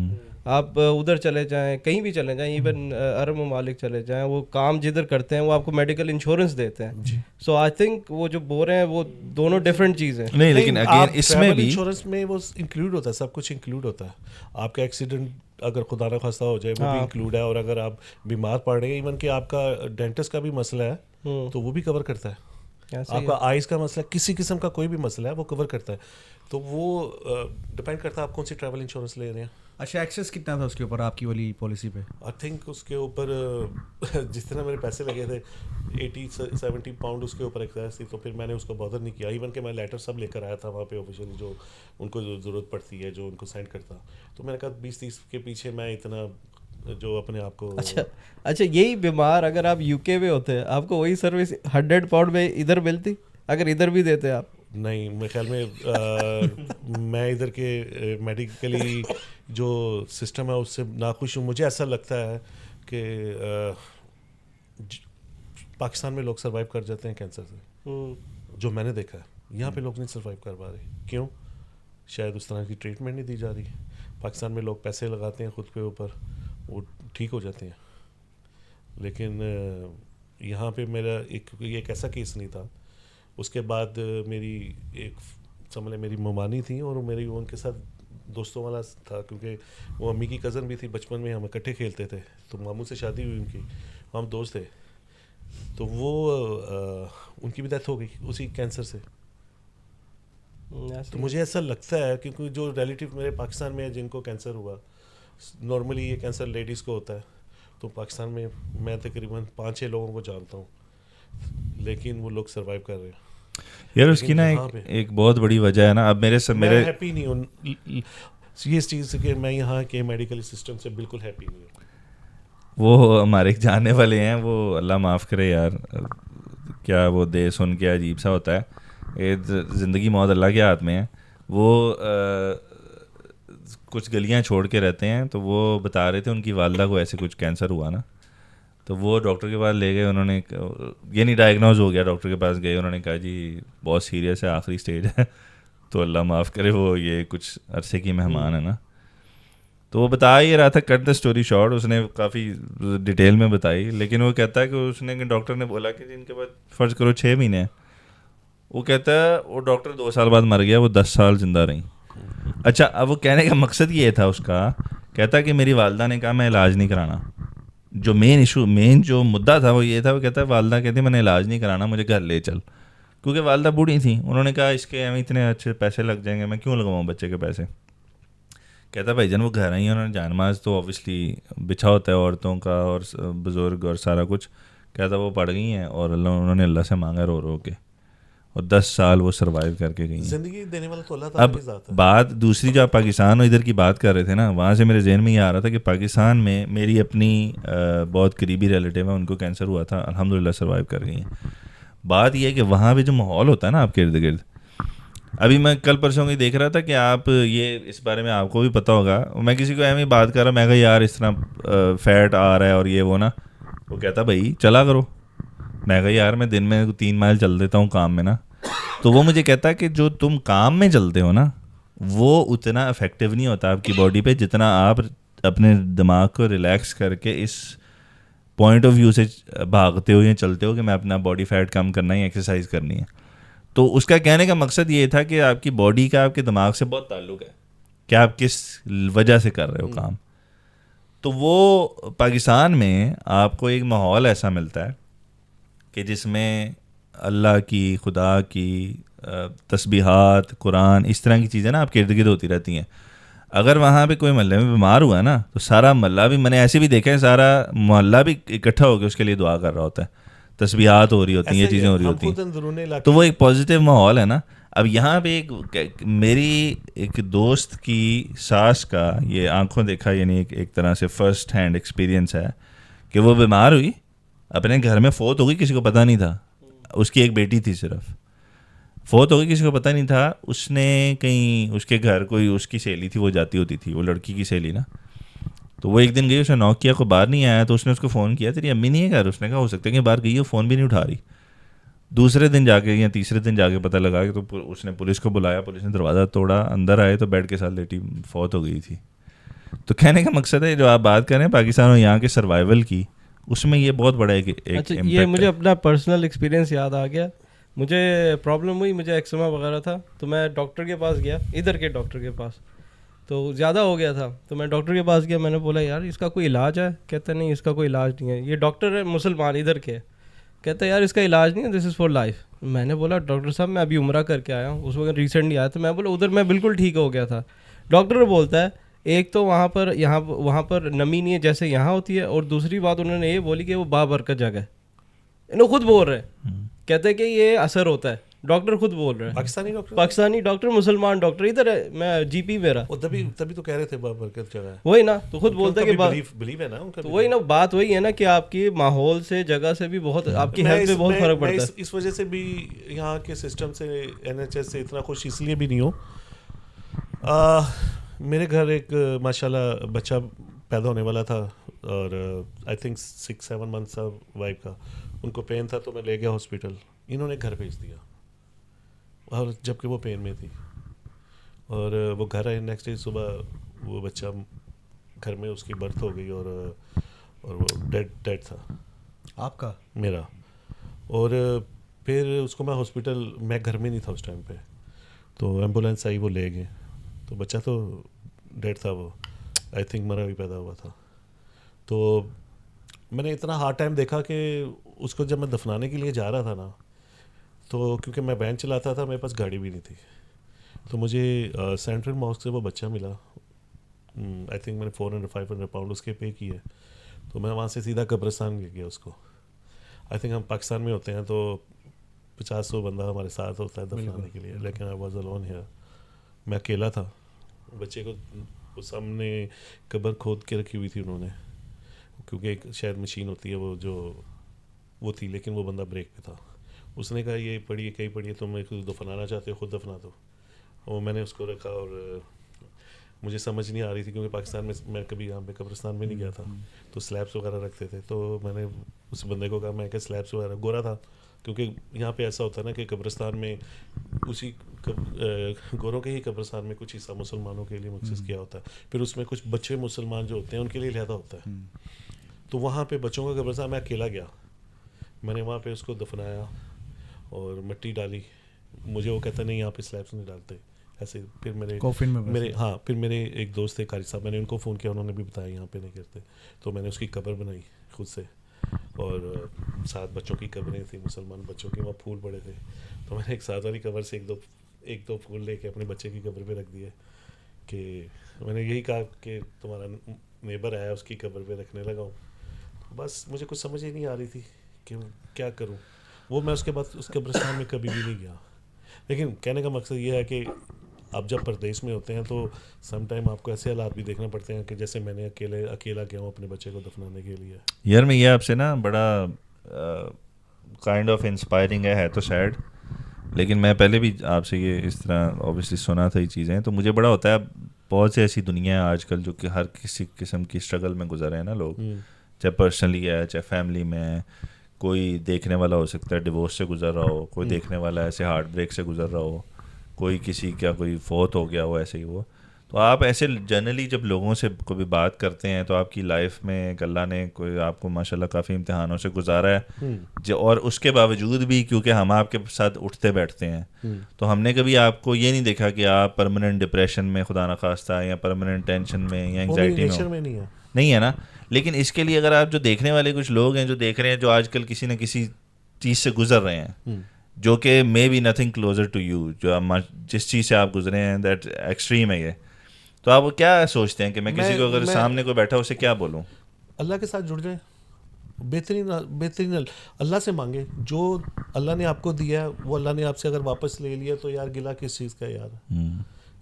آپ ادھر چلے جائیں, کہیں بھی چلے جائیں, ایون عرب ممالک چلے جائیں, وہ کام جدھر کرتے ہیں وہ آپ کو میڈیکل انشورنس دیتے ہیں. سو آئی تھنک وہ جو بول رہے ہیں وہ دونوں ڈفرینٹ چیزیں نہیں, لیکن اگین اس میں بھی انشورنس میں وہ انکلوڈ ہوتا ہے, سب کچھ انکلوڈ ہوتا ہے. آپ کا ایکسیڈنٹ اگر خدا نہ خواستہ ہو جائے وہ بھی انکلوڈ ہے, اور اگر آپ بیمار پڑ رہے ہیں, ایون کہ آپ کا ڈینٹسٹ کا بھی مسئلہ ہے تو وہ بھی کور کرتا ہے. آپ کا آئز کا مسئلہ, کسی قسم کا کوئی بھی مسئلہ ہے وہ کور کرتا ہے. تو وہ ڈپینڈ کرتا ہے آپ کون سی ٹریول انشورنس لے رہے ہیں. اچھا, ایکسیس کتنا تھا اس کے اوپر آپ کی والی پالیسی پہ؟ آئی تھنک اس کے اوپر جس طرح میرے پیسے لگے تھے 80-70 پاؤنڈ اس کے اوپر ایکسیس تھی, تو پھر میں نے اس کو بادر نہیں کیا. ایون کہ میں لیٹر سب لے کر آیا تھا وہاں پہ آفیشیلی, جو ان کو ضرورت پڑتی ہے جو ان کو سینڈ کرتا. تو میں نے کہا 20-30 کے پیچھے میں اتنا جو اپنے آپ کو. اچھا یہی بیمار اگر آپ UK میں ہوتے, آپ کو وہی سروس 100 پاؤنڈ میں ادھر ملتی اگر ادھر بھی دیتے آپ؟ نہیں, میرے خیال میں میں ادھر کے میڈیکلی جو سسٹم ہے اس سے ناخوش ہوں. مجھے ایسا لگتا ہے کہ پاکستان میں لوگ سروائیو کر جاتے ہیں کینسر سے, جو میں نے دیکھا ہے. یہاں پہ لوگ نہیں سروائیو کر پا رہے. کیوں؟ شاید اس طرح کی ٹریٹمنٹ نہیں دی جا رہی. پاکستان میں لوگ پیسے لگاتے ہیں خود کے اوپر, وہ ٹھیک ہو جاتے ہیں. لیکن یہاں پہ میرا ایک ایسا کیس نہیں تھا. اس کے بعد میری ایک سمجھ لیں میری ممانی تھی, اور میری ان کے ساتھ دوستوں والا تھا, کیونکہ وہ امی کی کزن بھی تھی. بچپن میں ہم اکٹھے کھیلتے تھے, تو ماموں سے شادی ہوئی ان کی, ہم دوست تھے. تو وہ ان کی بھی ڈیتھ ہو گئی اسی کینسر سے. تو مجھے ایسا لگتا ہے کیونکہ جو ریلیٹیو میرے پاکستان میں جن کو کینسر ہوا, نارملی یہ کینسر لیڈیز کو ہوتا ہے, تو پاکستان میں میں تقریباً 5-6 لوگوں کو جانتا ہوں, لیکن وہ لوگ سروائیو کر رہے ہیں. یار اس کی نا ایک بہت بڑی وجہ ہے نا. اب میرے ہیپی نہیں ہوں اس چیز سے کہ میں یہاں کے میڈیکل سسٹم سے بالکل ہیپی نہیں ہوں. وہ ہمارے جاننے والے ہیں, وہ اللہ معاف کرے یار, کیا وہ دے سن کے عجیب سا ہوتا ہے. زندگی موت اللہ کے ہاتھ میں ہے. وہ کچھ گلیاں چھوڑ کے رہتے ہیں, تو وہ بتا رہے تھے ان کی والدہ کو ایسے کچھ کینسر ہوا نا, تو وہ ڈاکٹر کے پاس لے گئے. انہوں نے یہ نہیں ڈائگنوز ہو گیا, ڈاکٹر کے پاس گئے, انہوں نے کہا جی بہت سیریس ہے, آخری سٹیج ہے. تو اللہ معاف کرے وہ یہ کچھ عرصے کی مہمان ہے نا, تو وہ بتا ہی رہا تھا, کٹ دا اسٹوری شارٹ, اس نے کافی ڈیٹیل میں بتائی, لیکن وہ کہتا ہے کہ اس نے ڈاکٹر نے بولا کہ ان کے بعد فرض کرو 6 مہینے ہیں, وہ کہتا ہے وہ ڈاکٹر 2 سال بعد مر گیا, وہ 10 سال زندہ رہیں. اچھا, اب وہ کہنے کا مقصد یہ تھا اس کا, کہتا کہ میری والدہ نے کہا میں علاج نہیں کرانا. جو مین جو مدعا تھا وہ یہ تھا, وہ کہتا ہے والدہ کہتی میں نے علاج نہیں کرانا, مجھے گھر لے چل, کیونکہ والدہ بوڑھی تھیں. انہوں نے کہا اس کے ہمیں اتنے اچھے پیسے لگ جائیں گے, میں کیوں لگواؤں بچے کے پیسے. کہتا بھائی جان وہ گھر آئی ہیں, انہوں نے جانماز تو اوبیسلی بچھا ہوتا ہے عورتوں کا اور بزرگ اور سارا کچھ. کہتا وہ پڑ گئی ہیں اور انہوں نے اللہ سے مانگا رو رو کے, اور 10 سال وہ سروائیو کر کے گئی ہیں. زندگی دینے والا تو اللہ تعالیٰ کی ذات ہے. اب بات دوسری, جو آپ پاکستان اور ادھر کی بات کر رہے تھے نا, وہاں سے میرے ذہن میں یہ آ رہا تھا کہ پاکستان میں میری اپنی بہت قریبی ریلیٹیو ہے, ان کو کینسر ہوا تھا, الحمدللہ سروائیو کر گئی ہیں. بات یہ ہے کہ وہاں پہ جو ماحول ہوتا ہے نا آپ کے ارد گرد, ابھی میں کل پرسوں کی دیکھ رہا تھا کہ آپ یہ اس بارے میں آپ کو بھی پتہ ہوگا, میں کسی کو اہم بات کر رہا, میں کہا یار اس طرح فیٹ آ رہا ہے اور یہ وہ نا, وہ کہتا بھائی چلا کرو. میں کہا یار میں دن میں 3 مائل چل دیتا ہوں کام میں نا. تو وہ مجھے کہتا کہ جو تم کام میں چلتے ہو نا وہ اتنا افیکٹو نہیں ہوتا آپ کی باڈی پہ جتنا آپ اپنے دماغ کو ریلیکس کر کے اس پوائنٹ آف ویو سے بھاگتے ہو یا چلتے ہو کہ میں اپنا باڈی فیٹ کم کرنا ہے, ایکسرسائز کرنی ہے. تو اس کا کہنے کا مقصد یہ تھا کہ آپ کی باڈی کا آپ کے دماغ سے بہت تعلق ہے کہ آپ کس وجہ سے کر رہے ہو کام. تو وہ پاکستان میں آپ کو ایک ماحول ایسا ملتا ہے کہ جس میں اللہ کی, خدا کی تسبیحات, قرآن, اس طرح کی چیزیں نا آپ کے ارد گرد ہوتی رہتی ہیں. اگر وہاں پہ کوئی محلے میں بیمار ہوا نا تو سارا محلہ بھی, میں نے ایسے بھی دیکھا ہے, سارا محلہ بھی اکٹھا ہو کے اس کے لیے دعا کر رہا ہوتا ہے, تسبیحات ہو رہی ہوتی ہیں, یہ چیزیں ہو رہی ہوتی ہیں. تو وہ ایک پازیٹیو ماحول ہے نا. اب یہاں پہ میری ایک دوست کی ساس کا یہ آنکھوں دیکھا, یعنی ایک طرح سے فرسٹ ہینڈ ایکسپیرینس ہے کہ وہ بیمار ہوئی, اپنے گھر میں فوت ہو گئی, کسی کو پتہ نہیں تھا. اس کی ایک بیٹی تھی, صرف فوت ہو گئی, کسی کو پتہ نہیں تھا. اس نے کہیں اس کے گھر کوئی اس کی سہیلی تھی, وہ جاتی ہوتی تھی, وہ لڑکی کی سہیلی نا. تو وہ ایک دن گئی, اس نے نوک کیا, کوئی باہر نہیں آیا, تو اس نے اس کو فون کیا, تیری امی نہیں ہے گھر. اس نے کہا ہو سکتا ہے کہ باہر گئی ہو, فون بھی نہیں اٹھا رہی. دوسرے دن جا کے یا تیسرے دن جا کے پتہ لگا کہ تو اس نے پولیس کو بلایا, پولیس نے دروازہ توڑا, اندر آئے تو بیڈ کے ساتھ لیٹی فوت ہو گئی تھی. تو کہنے کا مقصد ہے جو آپ بات کر رہے ہیں پاکستان اور یہاں کے سروائیول کی, اس میں یہ بہت بڑا ایک اچھا, یہ مجھے اپنا پرسنل ایکسپیرینس یاد آ گیا. مجھے پرابلم ہوئی, مجھے ایکسما وغیرہ تھا, تو میں ڈاکٹر کے پاس گیا, ادھر کے ڈاکٹر کے پاس. تو زیادہ ہو گیا تھا, تو میں ڈاکٹر کے پاس گیا, میں نے بولا یار اس کا کوئی علاج ہے. کہتا نہیں اس کا کوئی علاج نہیں ہے. یہ ڈاکٹر ہے مسلمان ادھر کے, کہتا ہے یار اس کا علاج نہیں ہے, دس از فار لائف. میں نے بولا ڈاکٹر صاحب میں ابھی عمرہ کر کے آیا ہوں, اس وقت ریسنٹلی آیا تھا. میں بولا ادھر میں بالکل ٹھیک ہو گیا تھا. ڈاکٹر بولتا ہے ایک تو وہاں پر نمی نہیں ہے جیسے یہاں ہوتی ہے, اور دوسری بات انہوں نے یہ بولی کہ وہ بابرکت جگہ ہے. انہوں خود بول رہے ہیں, کہتے ہیں کہ یہ اثر ہوتا ہے. ڈاکٹر خود بول رہے ہیں, پاکستانی ڈاکٹر, مسلمان ڈاکٹر, ادھر ہے, میں جی پی میرا. تبھی تو کہہ رہے تھے بابرکت جگہ ہے, وہی نا, تو خود بولتے ہیں کہ بلیو ہے نا ان کا. وہی نا, بات وہی ہے نا کہ آپ کی ماحول سے, جگہ سے بھی بہت, آپ کی ہیلتھ پہ بہت فرق پڑتا ہے. اس وجہ سے بھی یہاں کے سسٹم سے, این ایچ ایس سے اتنا خوش اس لیے بھی نہیں ہوں. میرے گھر ایک ماشاءاللہ بچہ پیدا ہونے والا تھا, اور آئی تھنک 6-7 منتھس تھا وائف کا. ان کو پین تھا تو میں لے گیا ہاسپٹل, انہوں نے گھر بھیج دیا, اور جب کہ وہ پین میں تھی. اور وہ گھر آئے, نیکسٹ ڈے صبح وہ بچہ گھر میں, اس کی برتھ ہو گئی, اور وہ ڈیڈ تھا. آپ کا؟ میرا. اور پھر اس کو میں ہاسپٹل, میں گھر میں نہیں تھا اس ٹائم پہ, تو ایمبولینس آئی, وہ لے گئے. تو بچہ تو ڈیڈ تھا, وہ آئی تھنک مرا بھی پیدا ہوا تھا. تو میں نے اتنا ہارڈ ٹائم دیکھا کہ اس کو جب میں دفنانے کے لیے جا رہا تھا نا, تو کیونکہ میں وین چلاتا تھا, میرے پاس گاڑی بھی نہیں تھی, تو مجھے سینٹرل ماسک سے وہ بچہ ملا. آئی تھنک میں نے 400-500 پاؤنڈ اس کے پے کیے. تو میں وہاں سے سیدھا قبرستان لے گیا اس کو. آئی تھنک ہم پاکستان میں ہوتے ہیں تو 50-100 بندہ ہمارے ساتھ ہوتا ہے دفنانے کے لیے, لیکن آئی واز الون ہیئر. میں اکیلا تھا. بچے کو سامنے قبر کھود کے رکھی ہوئی تھی انہوں نے, کیونکہ ایک شاید مشین ہوتی ہے وہ تھی, لیکن وہ بندہ بریک پہ تھا. اس نے کہا یہ پڑھیے, کہیں پڑھیے, تم میرے کو دفنانا چاہتے ہو خود دفنا دو. اور میں نے اس کو رکھا, اور مجھے سمجھ نہیں آ رہی تھی کیونکہ پاکستان میں میں کبھی یہاں پہ قبرستان میں نہیں گیا تھا, تو سلیبس وغیرہ رکھتے تھے. تو میں نے اس بندے کو کہا, میں کہ سلیبس وغیرہ, گورا تھا کیونکہ یہاں پہ ایسا ہوتا ہے نا کہ قبرستان میں اسی گوروں کے ہی قبرستان میں کچھ حصہ مسلمانوں کے لیے مخصوص کیا ہوتا ہے, پھر اس میں کچھ بچے مسلمان جو ہوتے ہیں ان کے لیے لہذا ہوتا ہے. تو وہاں پہ بچوں کا قبرستان, میں اکیلا گیا, میں نے وہاں پہ اس کو دفنایا اور مٹی ڈالی. مجھے وہ کہتا نہیں یہاں پہ سلیبس نہیں ڈالتے ایسے. پھر پھر میرے ایک دوست تھے قاری صاحب, میں نے ان کو فون کیا, انہوں نے بھی بتایا یہاں پہ نہیں کرتے. تو میں نے اس کی قبر بنائی خود سے, اور 7 بچوں کی قبریں تھیں مسلمان بچوں کی, وہاں پھول پڑے تھے. تو میں نے ایک 7 والی قبر سے ایک دو پھول لے کے اپنے بچے کی قبر پہ رکھ دیے, کہ میں نے یہی کہا کہ تمہارا نیبر آیا اس کی قبر پہ رکھنے لگا ہوں. بس مجھے کچھ سمجھ ہی نہیں آ رہی تھی کہ کیا کروں. وہ میں اس کے بعد اس قبرستان میں کبھی بھی نہیں گیا. لیکن کہنے کا مقصد یہ ہے کہ آپ جب پردیس میں ہوتے ہیں تو سم ٹائم آپ کو ایسے حالات بھی دیکھنا پڑتے ہیں کہ جیسے میں نے اکیلا گیا ہوں اپنے بچے کو دفنانے کے لیے. یار میں یہ آپ سے نا بڑا کائنڈ آف انسپائرنگ ہے تو سیڈ, لیکن میں پہلے بھی آپ سے یہ اس طرح اوبیسلی سنا تھا یہ چیزیں, تو مجھے بڑا ہوتا ہے بہت سی ایسی دنیا ہے آج کل جو کہ ہر کسی قسم کی اسٹرگل میں گزر رہے ہیں نا لوگ, چاہے پرسنلی ہے چاہے فیملی میں ہے. کوئی دیکھنے والا ہو سکتا ہے ڈیورس سے گزر رہا ہو, کوئی دیکھنے والا ایسے ہارٹ بریک سے گزر رہا ہو, کوئی کسی کا کوئی فوت ہو گیا ہو ایسے ہی وہ. تو آپ ایسے جنرلی جب لوگوں سے کبھی بات کرتے ہیں تو آپ کی لائف میں اللہ نے کوئی آپ کو ماشاء اللہ کافی امتحانوں سے گزارا ہے, اور اس کے باوجود بھی کیونکہ ہم آپ کے ساتھ اٹھتے بیٹھتے ہیں تو ہم نے کبھی آپ کو یہ نہیں دیکھا کہ آپ پرماننٹ ڈپریشن میں خدا نخواستہ یا پرماننٹ ٹینشن میں یا انگزائٹی میں نہیں ہے نا. لیکن اس کے لیے اگر آپ جو دیکھنے والے کچھ لوگ ہیں جو دیکھ رہے ہیں جو آج کل کسی نہ کسی چیز سے گزر رہے ہیں جو کہ maybe nothing closer to you, جو جس چیز سے آپ گزرے ہیں دیٹ ایکسٹریم ہے یہ, تو آپ کیا سوچتے ہیں کہ میں کسی کو اگر سامنے کوئی بیٹھا اسے کیا بولوں؟ اللہ کے ساتھ جڑ جائیں, بہترین اللہ سے مانگیں. جو اللہ نے آپ کو دیا ہے وہ اللہ نے آپ سے اگر واپس لے لیا تو یار گلا کس چیز کا یار.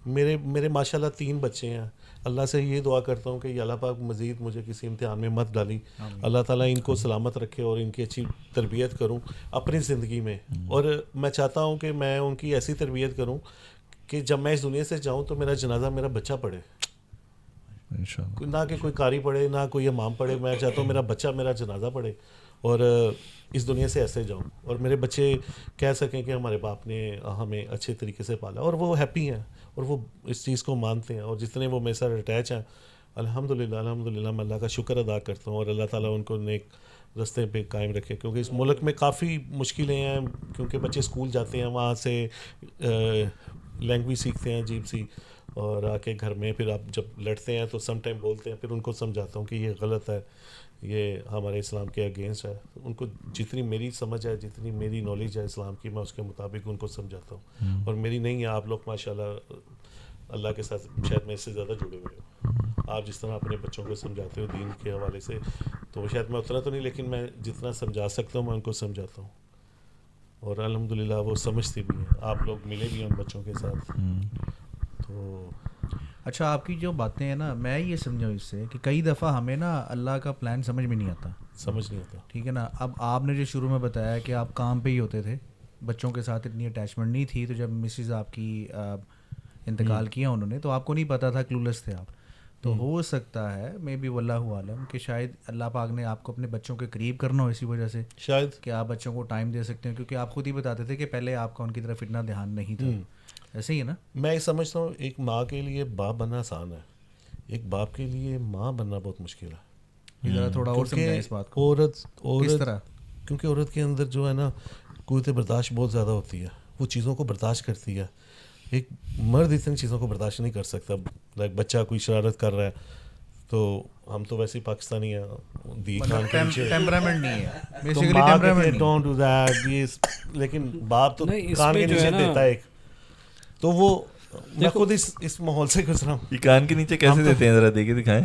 میرے ماشاء اللہ 3 بچے ہیں. اللہ سے یہ دعا کرتا ہوں کہ یا اللہ پاک مزید مجھے کسی امتحان میں مت ڈالی, اللہ تعالیٰ ان کو سلامت رکھے اور ان کی اچھی تربیت کروں اپنی زندگی میں. اور میں چاہتا ہوں کہ میں ان کی ایسی تربیت کروں کہ جب میں اس دنیا سے جاؤں تو میرا جنازہ میرا بچہ پڑھے, نہ کہ کوئی قاری پڑھے نہ کوئی امام پڑھے. میں چاہتا ہوں میرا بچہ میرا جنازہ پڑھے اور اس دنیا سے ایسے جاؤں, اور میرے بچے کہہ سکیں کہ ہمارے باپ نے ہمیں اچھے طریقے سے پالا, اور وہ ہیپی ہیں اور وہ اس چیز کو مانتے ہیں. اور جتنے وہ میرے ساتھ اٹیچ ہیں الحمدللہ میں اللہ کا شکر ادا کرتا ہوں, اور اللہ تعالیٰ ان کو نیک رستے پہ قائم رکھے. کیونکہ اس ملک میں کافی مشکلیں ہیں, کیونکہ بچے اسکول جاتے ہیں وہاں سے لینگویج سیکھتے ہیں عجیب سی, اور آ کے گھر میں پھر آپ جب لڑتے ہیں تو سم ٹائم بولتے ہیں, پھر ان کو سمجھاتا ہوں کہ یہ غلط ہے, یہ ہمارے اسلام کے اگینسٹ ہے. ان کو جتنی میری سمجھ ہے جتنی میری نالج ہے اسلام کی میں اس کے مطابق ان کو سمجھاتا ہوں, اور میری نہیں ہے. آپ لوگ ماشاءاللہ اللہ کے ساتھ شاید میں اس سے زیادہ جڑے ہوئے ہو. آپ جس طرح اپنے بچوں کو سمجھاتے ہو دین کے حوالے سے, تو شاید میں اتنا تو نہیں لیکن میں جتنا سمجھا سکتا ہوں میں ان کو سمجھاتا ہوں, اور الحمدللہ وہ سمجھتے بھی ہیں. آپ لوگ ملے بھی ہیں ان بچوں کے ساتھ. تو اچھا, آپ کی جو باتیں ہیں نا میں یہ سمجھا اس سے کہ کئی دفعہ ہمیں نا اللہ کا پلان سمجھ میں نہیں آتا, ٹھیک ہے نا. اب آپ نے جو شروع میں بتایا کہ آپ کام پہ ہی ہوتے تھے, بچوں کے ساتھ اتنی اٹیچمنٹ نہیں تھی, تو جب مسز آپ کی انتقال کیا انہوں نے تو آپ کو نہیں پتا تھا, کلولس تھے آپ. تو ہو سکتا ہے مے بی واللہ عالم کہ شاید اللہ پاک نے آپ کو اپنے بچوں کے قریب کرنا ہو اسی وجہ سے, شاید کہ آپ بچوں کو ٹائم دے سکتے ہیں, کیونکہ آپ خود ہی بتاتے تھے کہ پہلے آپ کا ان کی طرف اتنا دھیان نہیں تھا. ایسے ہی ہے نا. میں یہ سمجھتا ہوں ایک ماں کے لیے باپ بننا آسان ہے, ایک باپ کے لیے ماں بننا بہت مشکل ہے. ذرا تھوڑا اور سمجھائیں اس بات کو. عورت کس طرح؟ کیونکہ عورت کے اندر جو ہے نا قوت برداشت بہت زیادہ ہوتی ہے, وہ چیزوں کو برداشت کرتی ہے. ایک مرد اتنی چیزوں کو برداشت نہیں کر سکتا. لائک بچہ کوئی شرارت کر رہا ہے تو ہم تو ویسے ہی پاکستانی ہیں, ٹیمپرامنٹ نہیں ہے basically, temperament don't do that. لیکن باپ تو کان کے نیچے دیتا ہے ایک, تو وہ میں خود اس ماحول سے گزرا ہوں. یہ کان کے نیچے کیسے دیتے ہیں ذرا دیکھیں دکھائیں.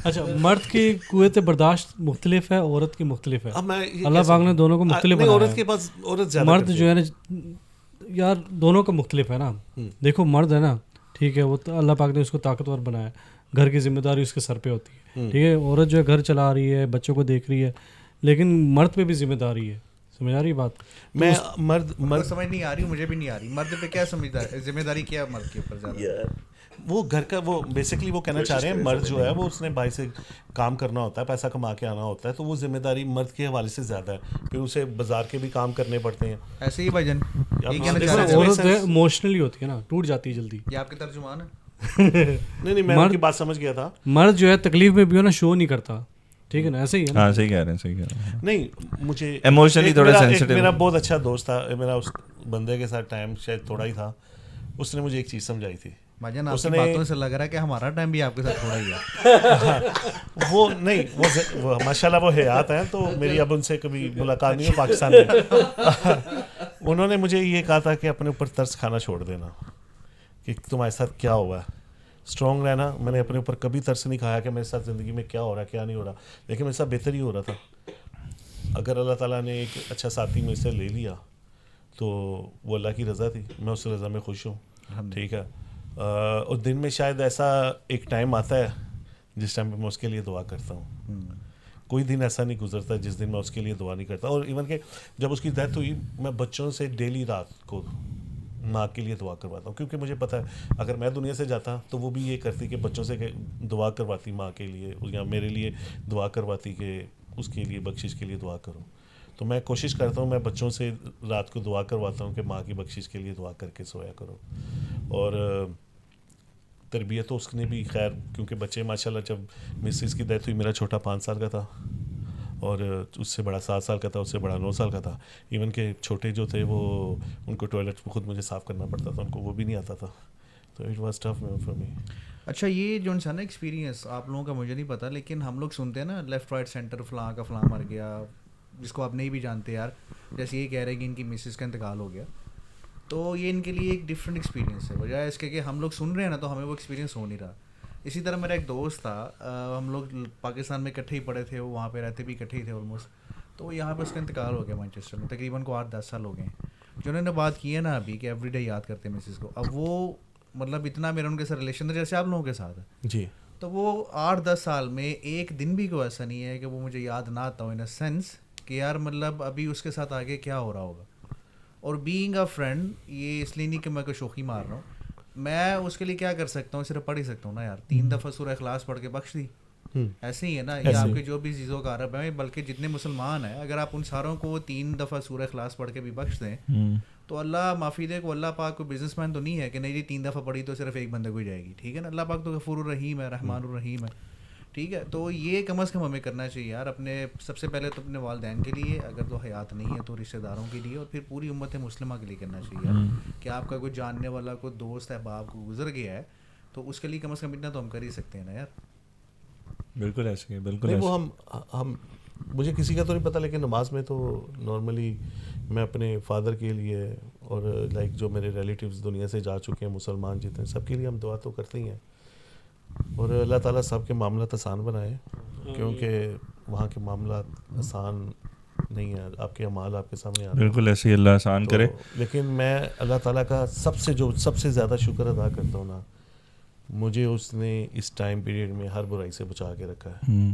اچھا, مرد کی قوت برداشت مختلف ہے, عورت کی مختلف ہے. اللہ پاک نے دونوں کو مختلف بنایا. عورت کے پاس عورت زیادہ, مرد جو ہے نا یار دونوں کا مختلف ہے نا. دیکھو مرد ہے نا, ٹھیک ہے, وہ اللہ پاک نے اس کو طاقتور بنایا, گھر کی ذمہ داری اس کے سر پہ ہوتی ہے, ٹھیک ہے. عورت جو ہے گھر چلا رہی ہے, بچوں کو دیکھ رہی ہے, لیکن مرد پہ بھی ذمہ داری ہے. سمجھ آ رہی بات؟ میں مرد سمجھ نہیں آ رہی، مجھے بھی نہیں آ رہی. مرد پہ کیا سمجھدار ذمہ داری کیا مرد کے اوپر زیادہ؟ وہ گھر کا وہ بیسکلی وہ کہنا چاہ رہے ہیں مرد جو ہے وہ اس نے بھائی سے کام کرنا ہوتا ہے، پیسہ کما کے آنا ہوتا ہے، تو وہ ذمہ داری مرد کے حوالے سے زیادہ ہے، پھر اسے بازار کے بھی کام کرنے پڑتے ہیں. ایسے ہی بھائی جان یہ کہنا چاہ دیکھو، رہے ہیں. عورت ایموشنلی ہوتی ہے نا، ٹوٹ جاتی ہے جلدی. یہ آپ کے ترجمان ہے. نہیں میں ان کی بات سمجھ گیا تھا. مرد جو ہے تکلیف میں بھی ہو نا شو نہیں کرتا، ٹھیک ہے نا، ایسے ہی ہے نا. ہاں صحیح کہہ رہے ہیں، صحیح کہہ رہے ہیں. نہیں مجھے ایموشنلی تھوڑا سینسٹیو. میرا بہت اچھا دوست تھا، میرا اس بندے کے ساتھ ٹائم شاید تھوڑا ہی تھا، اس نے مجھے ایک چیز سمجھائی تھی. بھائی جان آپ کی باتوں سے لگ رہا ہے کہ ہمارا ٹائم بھی آپ کے ساتھ تھوڑا ہی ہے. وہ نہیں وہ ماشاء اللہ وہ حیات ہیں، تو میری اب ان سے کبھی ملاقات نہیں ہو پاکستان میں. انہوں نے مجھے یہ کہا تھا کہ اپنے اوپر ترس کھانا چھوڑ دینا کہ تمہارے ساتھ کیا ہوا ہے، اسٹرانگ رہنا. میں نے اپنے اوپر کبھی ترس نہیں کھایا کہ میرے ساتھ زندگی میں کیا ہو رہا ہے کیا نہیں ہو رہا، لیکن میرے ساتھ بہتر ہی ہو رہا تھا. اگر اللہ تعالیٰ نے ایک اچھا ساتھی مجھ سے لے لیا تو وہ اللہ کی رضا تھی، میں اس رضا میں خوش ہوں. ٹھیک ہے. اور دن میں شاید ایسا ایک ٹائم آتا ہے جس ٹائم پہ میں اس کے لیے دعا کرتا ہوں. کوئی دن ایسا نہیں گزرتا جس دن میں اس کے لیے دعا نہیں کرتا. اور ایون کہ جب اس کی ڈیتھ ہوئی میں بچوں سے ڈیلی رات کو ماں کے لیے دعا کرواتا ہوں، کیونکہ مجھے پتہ ہے اگر میں دنیا سے جاتا تو وہ بھی یہ کرتی کہ بچوں سے دعا کرواتی ماں کے لیے، یا میرے لیے دعا کرواتی کہ اس کے لیے بخشش کے لیے دعا کروں. تو میں کوشش کرتا ہوں میں بچوں سے رات کو دعا کرواتا ہوں کہ ماں کی بخشش کے لیے دعا کر کے سویا کرو. اور تربیت تو اس نے بھی خیر، کیونکہ بچے ماشاءاللہ جب مسز کی ڈیتھ ہوئی میرا چھوٹا 5 سال کا تھا اور اس سے بڑا 7 سال کا تھا، اس سے بڑا 9 سال کا تھا. ایون کہ چھوٹے جو تھے وہ ان کو ٹوائلٹ خود مجھے صاف کرنا پڑتا تھا، ان کو وہ بھی نہیں آتا تھا. تو it was tough for me. اچھا یہ جو انسان ایکسپیرینس آپ لوگوں کا مجھے نہیں پتا، لیکن ہم لوگ سنتے ہیں نا لیفٹ رائٹ سینٹر فلاں کا فلاں مر گیا، جس کو آپ نہیں بھی جانتے یار، جیسے یہ کہہ رہے ہیں کہ ان کی مسز کا انتقال ہو گیا. تو یہ ان کے لیے ایک ڈفرینٹ ایکسپیرینس ہے، بجائے اس کے کہ ہم لوگ سن رہے ہیں نا تو ہمیں وہ ایکسپیرینس ہو نہیں رہا. اسی طرح میرا ایک دوست تھا، ہم لوگ پاکستان میں اکٹھے ہی پڑے تھے، وہ وہاں پہ رہتے بھی اکٹھے ہی تھے آلموسٹ. تو یہاں پہ اس کا انتقال ہو گیا مانچسٹر میں، تقریباً کو 8-10 سال ہو گئے ہیں. جو انہوں نے بات کی ہے نا ابھی کہ ایوری ڈے یاد کرتے ہیں مسز کو، اب وہ مطلب اتنا میرا ان کے ساتھ ریلیشن تھا جیسے آپ لوگوں کے ساتھ ہے. جی. تو وہ 8-10 سال میں ایک دن بھی کوئی ایسا نہیں ہے کہ وہ مجھے یاد نہ آتا ہو، ان اے سینس کہ یار مطلب ابھی اس کے ساتھ آگے کیا ہو رہا ہوگا. اور بینگ اے فرینڈ، یہ اس لیے نہیں کہ میں کوئی شوخی مار رہا ہوں، میں اس کے لیے کیا کر سکتا ہوں، صرف پڑھ ہی سکتا ہوں نا یار. 3 دفعہ سورہ اخلاص پڑھ کے بخش دی. ایسے ہی ہے نا، یہ آپ کے جو بھی چیزوں کا عرب ہے، بلکہ جتنے مسلمان ہیں اگر آپ ان ساروں کو 3 دفعہ سورہ اخلاص پڑھ کے بھی بخش دیں تو اللہ معافی دے کو اللہ پاک کو بزنس مین تو نہیں ہے کہ نہیں جی 3 دفعہ پڑھی تو صرف ایک بندے کو ہی جائے گی. ٹھیک ہے نا، اللہ پاک تو غفور الرحیم ہے، رحمان الرحیم ہے. ٹھیک ہے، تو یہ کم از کم ہمیں کرنا چاہیے یار، اپنے سب سے پہلے تو اپنے والدین کے لیے، اگر تو حیات نہیں ہے تو رشتہ داروں کے لیے، اور پھر پوری امت مسلمہ کے لیے کرنا چاہیے کہ آپ کا کوئی جاننے والا کوئی دوست ہے باپ کو گزر گیا ہے تو اس کے لیے کم از کم اتنا تو ہم کر ہی سکتے ہیں نا یار. بالکل ایسے ہی، بالکل وہ ہم مجھے کسی کا تو نہیں پتہ، لیکن نماز میں تو نارملی میں اپنے فادر کے لیے اور لائک جو میرے ریلیٹیوز دنیا سے جا چکے ہیں مسلمان جتنے، سب کے لیے ہم دعا تو کرتے ہی ہیں. اور اللہ تعالیٰ سب کے معاملات آسان بنائے، کیونکہ وہاں کے معاملات آسان نہیں ہیں، آپ کے اعمال آپ کے سامنے آتے ہیں. بالکل ایسے ہی، اللہ آسان کرے. لیکن میں اللہ تعالیٰ کا سب سے زیادہ شکر ادا کرتا ہوں نا، مجھے اس نے اس ٹائم پیریڈ میں ہر برائی سے بچا کے رکھا ہے.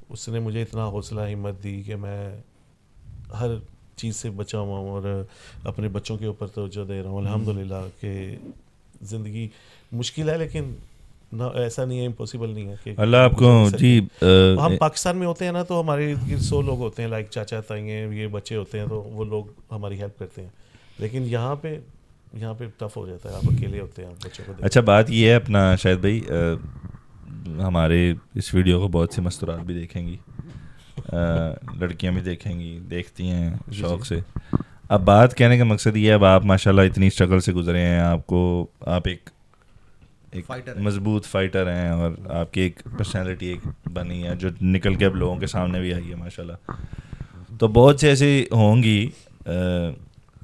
اس نے مجھے اتنا حوصلہ ہمت دی کہ میں ہر چیز سے بچا ہوا ہوں اور اپنے بچوں کے اوپر توجہ دے رہا ہوں الحمدللہ. کہ زندگی مشکل ہے لیکن ایسا نہیں ہے، امپاسبل نہیں ہے کہ اللہ آپ کو. جی ہم پاکستان میں ہوتے ہیں نا تو ہمارے 100 لوگ ہوتے ہیں، لائک چاچا تائی ہیں، یہ بچے ہوتے ہیں تو وہ لوگ ہماری ہیلپ کرتے ہیں. لیکن یہاں پہ ٹف ہو جاتا ہے، آپ اکیلے ہوتے ہیں بچوں کو. اچھا بات یہ ہے اپنا شاہد بھائی، ہمارے اس ویڈیو کو بہت سی مستورات بھی دیکھیں گی، لڑکیاں بھی دیکھیں گی، دیکھتی ہیں شوق سے. اب بات کہنے کا مقصد یہ ہے، اب آپ ماشاءاللہ اتنی اسٹرگل سے گزرے ہیں، آپ ایک مضبوط فائٹر ہیں اور آپ کی ایک پرسنالٹی ایک بنی ہے جو نکل کے اب لوگوں کے سامنے بھی آئی ہے ماشاءاللہ. تو بہت سے ایسی ہوں گی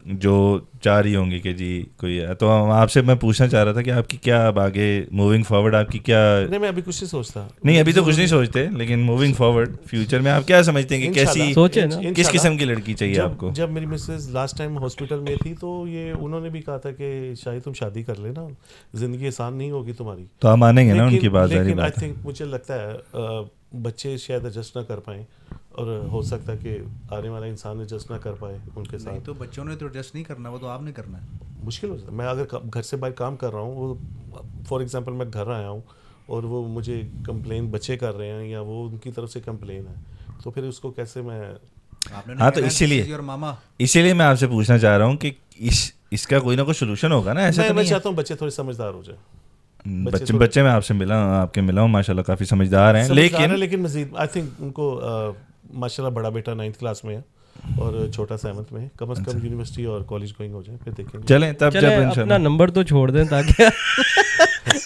جو چاہ رہی ہوں گی کہ جی کوئی ہے. تو آپ سے میں پوچھنا چاہ رہا تھا کہ آپ کی کیا اب آگے موونگ فارورڈ آپ کی کیا؟ نہیں میں ابھی کچھ نہیں سوچتا. نہیں ابھی تو کچھ نہیں سوچتے، لیکن موونگ فارورڈ فیوچر میں آپ کیا سمجھتے ہیں کہ کیسی سوچے نا کس قسم کی لڑکی چاہیے آپ کو؟ جب میری مسز لاسٹ ٹائم ہاسپٹل میں تھی تو یہ انہوں نے بھی کہا تھا کہ شاید تم شادی کر لینا، زندگی آسان نہیں ہوگی تمہاری. تو ہم مانیں گے نا ان کی بات. لیکن آئی تھنک مجھے لگتا ہے بچے شاید ایڈجسٹ نہ کر پائیں اور ہو سکتا ہے کہ آنے والا انسان ایڈجسٹ نہ کر پائے ان کے نہیں ساتھ. تو بچوں نے تو ایڈجسٹ نہیں کرنا, وہ تو آپ نے کرنا ہے. مشکل ہو جاتا ہے. میں اگر گھر سے باہر کام کر رہا ہوں, وہ فار ایگزامپل میں گھر آیا ہوں اور وہ مجھے کمپلین بچے کر رہے ہیں یا وہ ان کی طرف سے کمپلین ہے, تو پھر اس کو کیسے میں. ہاں تو اسی لیے میں آپ سے پوچھنا چاہ رہا ہوں کہ اس کا کوئی نہ کوئی سولوشن ہوگا نا. ایسا میں چاہتا ہوں بچے تھوڑے سمجھدار ہو جائیں. بچے میں آپ سے آپ کے ملا ہوں ماشاء اللہ کافی سمجھدار ہیں, لیکن مزید آئی تھنک ان کو ماشاء اللہ بڑا بیٹا 9th کلاس میں ہے اور چھوٹا 7th میں ہے. کم از کم یونیورسٹی اور کالج گوئنگ ہو جائیں, پھر دیکھیں گے. چلیں تب جب اپنا نمبر تو چھوڑ دیں تاکہ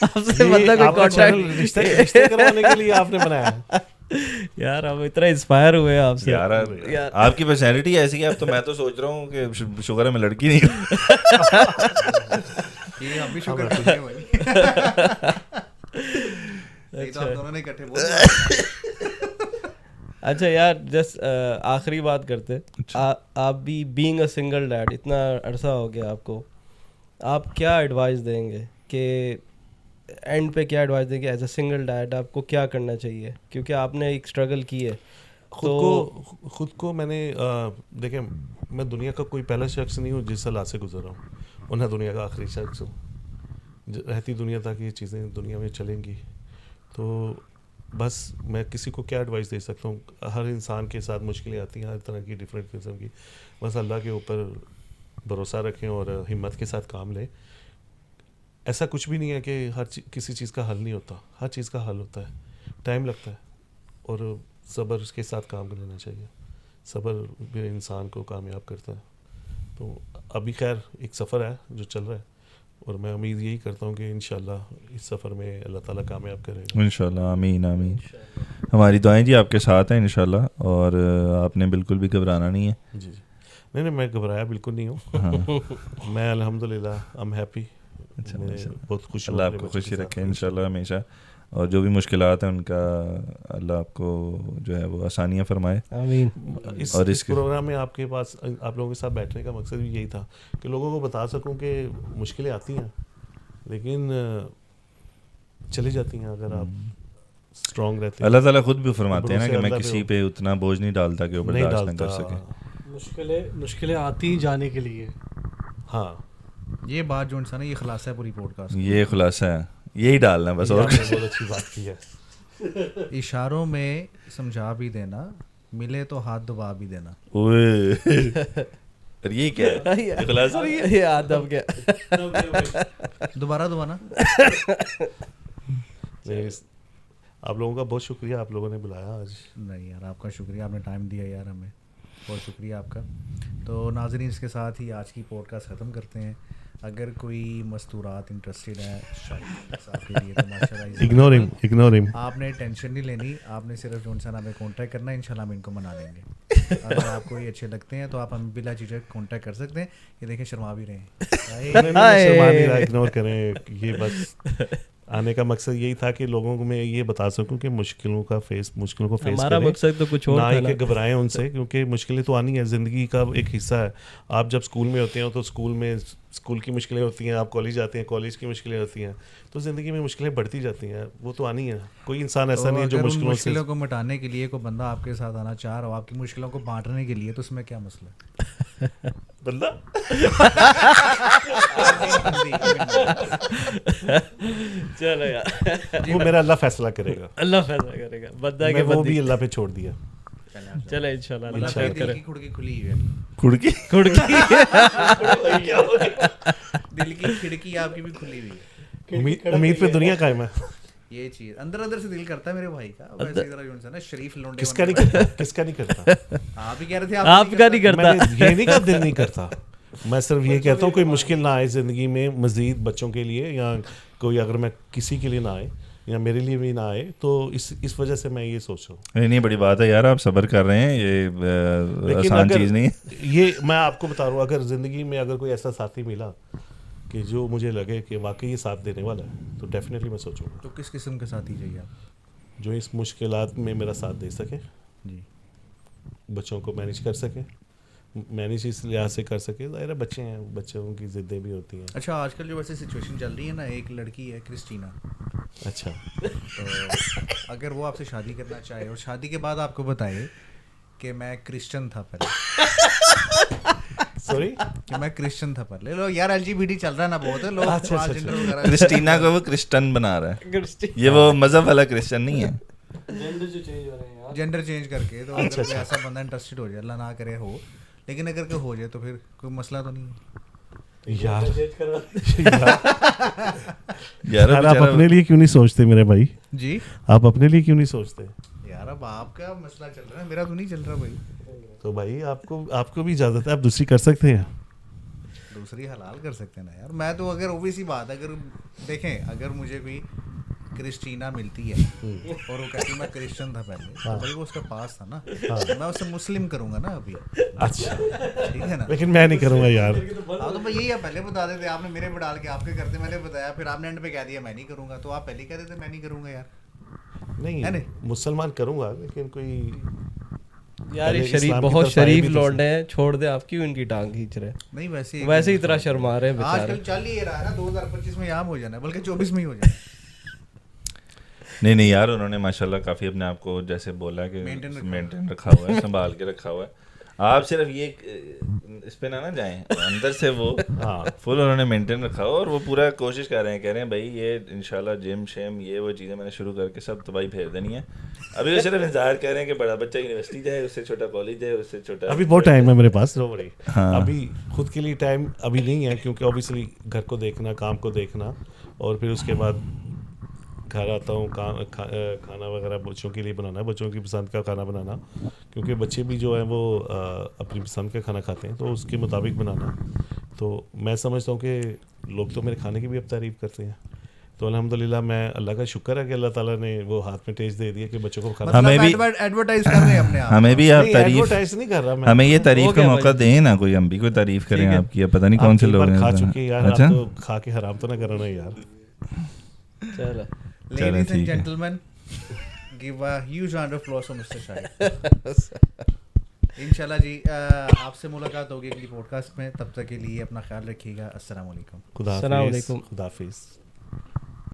آپ سے مطلب کوئی کانٹیکٹ رشتے کروانے کے لیے آپ نے بنایا ہے. یار ہم اتنا انسپائر ہوئے آپ سے. یار آپ کی پرسنالٹی ایسی ہے. اب تو میں تو سوچ رہا ہوں کہ شکر ہے میں لڑکی نہیں ہوں. یہ اب بھی شکر ہے بھائی. تو آپ دونوں نے اکٹھے بول. اچھا یار جسٹ آخری بات کرتے. آپ بھی بینگ اے سنگل ڈیڈ, اتنا عرصہ ہو گیا آپ کو, آپ کیا ایڈوائس دیں گے کہ اینڈ پہ کیا ایڈوائس دیں گے ایز اے سنگل ڈیڈ آپ کو کیا کرنا چاہیے, کیونکہ آپ نے ایک اسٹرگل کی ہے خود کو میں نے دیکھیں میں دنیا کا کوئی پہلا شخص نہیں ہوں جس حالات سے گزر رہا ہوں, اور نہ دنیا کا آخری شخص ہوں. رہتی دنیا تک یہ چیزیں دنیا میں چلیں گی, تو بس میں کسی کو کیا ایڈوائس دے سکتا ہوں. ہر انسان کے ساتھ مشکلیں آتی ہیں, ہر طرح کی ڈفرینٹ قسم کی. بس اللہ کے اوپر بھروسہ رکھیں اور ہمت کے ساتھ کام لیں. ایسا کچھ بھی نہیں ہے کہ کسی چیز کا حل نہیں ہوتا, ہر چیز کا حل ہوتا ہے, ٹائم لگتا ہے, اور صبر اس کے ساتھ کام کر لینا چاہیے. صبر بھی انسان کو کامیاب کرتا ہے. تو ابھی خیر ایک سفر ہے جو چل رہا ہے, اور میں امید یہی کرتا ہوں کہ انشاءاللہ اس سفر میں اللہ تعالیٰ کامیاب کرے گا انشاءاللہ. آمین آمین. ہماری دعائیں جی آپ کے ساتھ ہیں انشاءاللہ, اور آپ نے بالکل بھی گھبرانا نہیں ہے. جی نہیں میں گھبرایا بالکل نہیں ہوں. میں الحمدللہ ایم ہیپی. بہت خوش ہوں. اللہ آپ کو خوشی رکھے انشاءاللہ ہمیشہ, اور جو بھی مشکلات ہیں ان کا اللہ آپ کو جو ہے وہ آسانیاں فرمائے. آمین. اور اس پروگرام میں آپ کے پاس آپ لوگوں کے ساتھ بیٹھنے کا مقصد بھی یہی تھا کہ لوگوں کو بتا سکوں کہ مشکلیں آتی ہیں لیکن چلی جاتی ہیں اگر آپ اسٹرانگ رہتے ہیں. اللہ تعالیٰ خود بھی فرماتے ہیں نا کہ میں کسی پہ اتنا بوجھ نہیں ڈالتا کہ وہ برداشت نہ کر سکے. مشکلیں آتی ہیں جانے کے لیے. ہاں یہ بات جو انسان ہے یہ خلاصہ ہے پوری پوڈ کاسٹ. یہ خلاصہ ہے, یہی ڈالنا بس. اور بہت اچھی بات کی ہے. اشاروں میں سمجھا بھی دینا, ملے تو ہاتھ دبا بھی دینا. یہ کیا ہے خلاصہ؟ یہ آدم کیا دوبارہ دبانا. آپ لوگوں کا بہت شکریہ, آپ لوگوں نے بلایا آج. نہیں یار آپ کا شکریہ, آپ نے ٹائم دیا یار ہمیں, بہت شکریہ آپ کا. تو ناظرین اس کے ساتھ ہی آج کی پوڈ کاسٹ ختم کرتے ہیں. اگر کوئی مستورات انٹرسٹیڈ ہے صاحب کے لیے تو ماشاءاللہ اگنور ہم. آپ نے ٹینشن نہیں لینی, آپ نے صرف جو انسان ہمیں کانٹیکٹ کرنا ہے, انشاءاللہ ہم ان کو منا لیں گے. اگر آپ کو یہ اچھے لگتے ہیں تو آپ ہمیں بلا جھجھک کانٹیکٹ کر سکتے ہیں. یہ دیکھیں شرما بھی رہے ہیں. شرما نہیں رہا, اگنور کریں. یہ بس آنے کا مقصد یہی تھا کہ لوگوں کو میں یہ بتا سکوں کہ مشکلوں کو فیس ہمارا مقصد تو کچھ اور نہ کہ گھبرائیں ان سے, کیونکہ مشکلیں تو آنی ہے, زندگی کا ایک حصہ ہے. آپ جب اسکول میں ہوتے ہیں تو اسکول کی مشکلیں ہوتی ہیں, آپ کالج جاتے ہیں کالج کی مشکلیں ہوتی ہیں, تو زندگی میں مشکلیں بڑھتی جاتی ہیں, وہ تو آنی ہے. کوئی انسان ایسا نہیں ہے جو مشکلوں کو مٹانے کے لیے کوئی بندہ آپ کے ساتھ آنا چاہ رہا ہو آپ کی مشکلوں کو بانٹنے کے لیے, تو اس میں کیا مسئلہ ہے بندہ چلو یار وہ میرا اللہ فیصلہ کرے گا. اللہ فیصلہ کرے گا, بندہ کے وہ بھی اللہ پہ چھوڑ دیا. چلے انشاءاللہ اللہ خیر کرے. کھڑکی کھلی ہوئی ہے, کھڑکی دل کی کھڑکی آپ کی بھی کھلی ہوئی ہے. امید پہ دنیا قائم ہے. یہ چیز اندر سے دل کرتا ہے میرے بھائی کا. ویسے ذرا جو انسان ہے شریف لونڈے کس کا نہیں کرتا آپ ہی کہہ رہے تھے آپ کا نہیں کرتا. یہ نہیں کہ دل نہیں کرتا, میں صرف یہ کہتا ہوں کوئی مشکل نہ آئے زندگی میں مزید بچوں کے لیے, یا کوئی اگر میں کسی کے لیے نہ آئے یا میرے لیے بھی نہ آئے, تو اس وجہ سے میں یہ سوچ رہا ہوں. نہیں بڑی بات ہے یار, آپ صبر کر رہے ہیں, یہ آسان چیز نہیں ہے. یہ میں آپ کو بتا رہا ہوں, اگر زندگی میں اگر کوئی ایسا ساتھی ملا کہ جو مجھے لگے کہ واقعی یہ ساتھ دینے والا ہے, تو ڈیفینیٹلی میں سوچوں گا. تو کس قسم کا ساتھی چاہیے آپ, جو اس مشکلات میں میرا ساتھ دے سکے, جی بچوں کو مینیج کر سکے, مینیج اس لحاظ سے کر سکے. ظاہر ہے بچے ہیں, بچوں کی ضدیں بھی ہوتی ہیں. اچھا آج کل جو ویسے سچویشن چل رہی ہے نا, ایک لڑکی ہے کرسٹینا, اچھا تو اگر وہ آپ سے شادی کرنا چاہے اور شادی کے بعد آپ کو بتائے کہ میں کرسچن تھا پہلے. سوری کہ میں کرسچن تھا پہلے. لوگ یار LGBT چل رہا ہے نا بہت ہے, لوگ ٹرانسجنڈر وغیرہ کرسٹینا کو وہ کرسچن بنا رہا ہے, یہ وہ مذہب والا کرسچن نہیں ہے. جینڈر چینج کر کے. تو اگر کوئی ایسا بندہ انٹرسٹڈ ہو جائے, اللہ نہ کرے ہو, لیکن اگر کوئی ہو جائے تو پھر کوئی مسئلہ تو نہیں ہے یار. یار آپ اپنے لیے کیوں نہیں سوچتے میرے بھائی؟ جی آپ اپنے لیے کیوں نہیں سوچتے یار؟ اب آپ کا مسئلہ چل رہا ہے, میرا تو نہیں چل رہا بھائی. تو بھائی آپ کو بھی اجازت ہے, آپ دوسری کر سکتے ہیں, دوسری حلال کر سکتے ہیں نا یار. میں تو اگر اوبی سی بات, اگر دیکھیں اگر مجھے کوئی کرسٹینا ملتی ہے اور وہ کہتی میں کرسچن تھا پہلے, تو بھائی وہ اس کا پاس تھا نا, میں اسے مسلم کروں گا نا ابھی. اچھا ٹھیک ہے نا, لیکن میں نہیں کروں گا یار. ہاں تو بھائی یہی آپ پہلے بتا دیتے, آپ نے میرے پہ ڈال کے آپ کے کرتے, میں نے بتایا, پھر آپ نے اینڈ پہ کہہ دیا میں نہیں کروں گا, تو آپ پہلے کہہ دیتے میں نہیں کروں گا یار. نہیں مسلمان کروں گا, لیکن کوئی یار شریف بہت شریف لوڈ ہیں, چھوڑ دے, آپ کیوں ان کی ٹانگ کھینچ رہے ہیں؟ نہیں ویسے ہی طرح شرما رہے ہیں آج بیچارے. کل چل ہی رہا ہے نا, 2025 میں عام ہو جانا ہے, بلکہ 24 میں ہی ہو جانا ہے. نہیں یار, انہوں نے ماشاء اللہ کافی اپنے آپ کو جیسے بولا کہ مینٹین رکھا ہوا ہے, سنبھال کے رکھا ہوا ہے. آپ صرف یہ اس پہ نہ جائیں, اندر سے وہ فل انہوں نے مینٹین رکھا ہوا, اور وہ پورا کوشش کر رہے ہیں بھائی یہ انشاءاللہ جم شیم یہ وہ چیزیں میں نے شروع کر کے سب تباہی پھیر دینی ہے. ابھی وہ صرف انتظار کر رہے ہیں کہ بڑا بچہ یونیورسٹی جائے, اس سے چھوٹا کالج جائے, اس سے چھوٹا. ابھی بہت ٹائم ہے میرے پاس, نو وری. ابھی خود کے لیے ٹائم ابھی نہیں ہے, کیونکہ اوبیسلی گھر کو دیکھنا, کام کو دیکھنا, اور پھر اس کے بعد گھر آتا ہوں, کھانا وغیرہ بچوں کے لیے بنانا, بچوں کی پسند کا کھانا بنانا, کیونکہ بچے بھی جو ہیں وہ اپنی پسند کا کھانا کھاتے ہیں, تو اس کے مطابق بنانا. تو میں سمجھتا ہوں کہ لوگ تو میرے کھانے کی بھی اب تعریف کرتے ہیں, تو الحمدللہ میں اللہ کا شکر ہے کہ اللہ تعالیٰ نے وہ ہاتھ میں ٹیسٹ دے دیا کہ بچوں کو کھانا. ہمیں بھی ایڈورٹائز کر رہے ہیں اپنے آپ, ہمیں بھی آپ تعریف, ایڈورٹائز نہیں کر رہا میں, ہمیں یہ تعریف کا موقع دیں نا, کوئی ہم بھی کوئی تعریف کریں آپ کی. پتہ نہیں کون سے لوگ ہیں کھا چکے یار, آپ تو کھا کے حرام تو نہ کرنا یار. چلو Ladies and gentlemen, give a huge round of applause for Mr. Shahid. انشاءاللہ جی آپ سے ملاقات ہوگی اگلی پوڈ کاسٹ میں, تب تک کے لیے اپنا خیال رکھیے گا. السلام علیکم. خدا حافظ.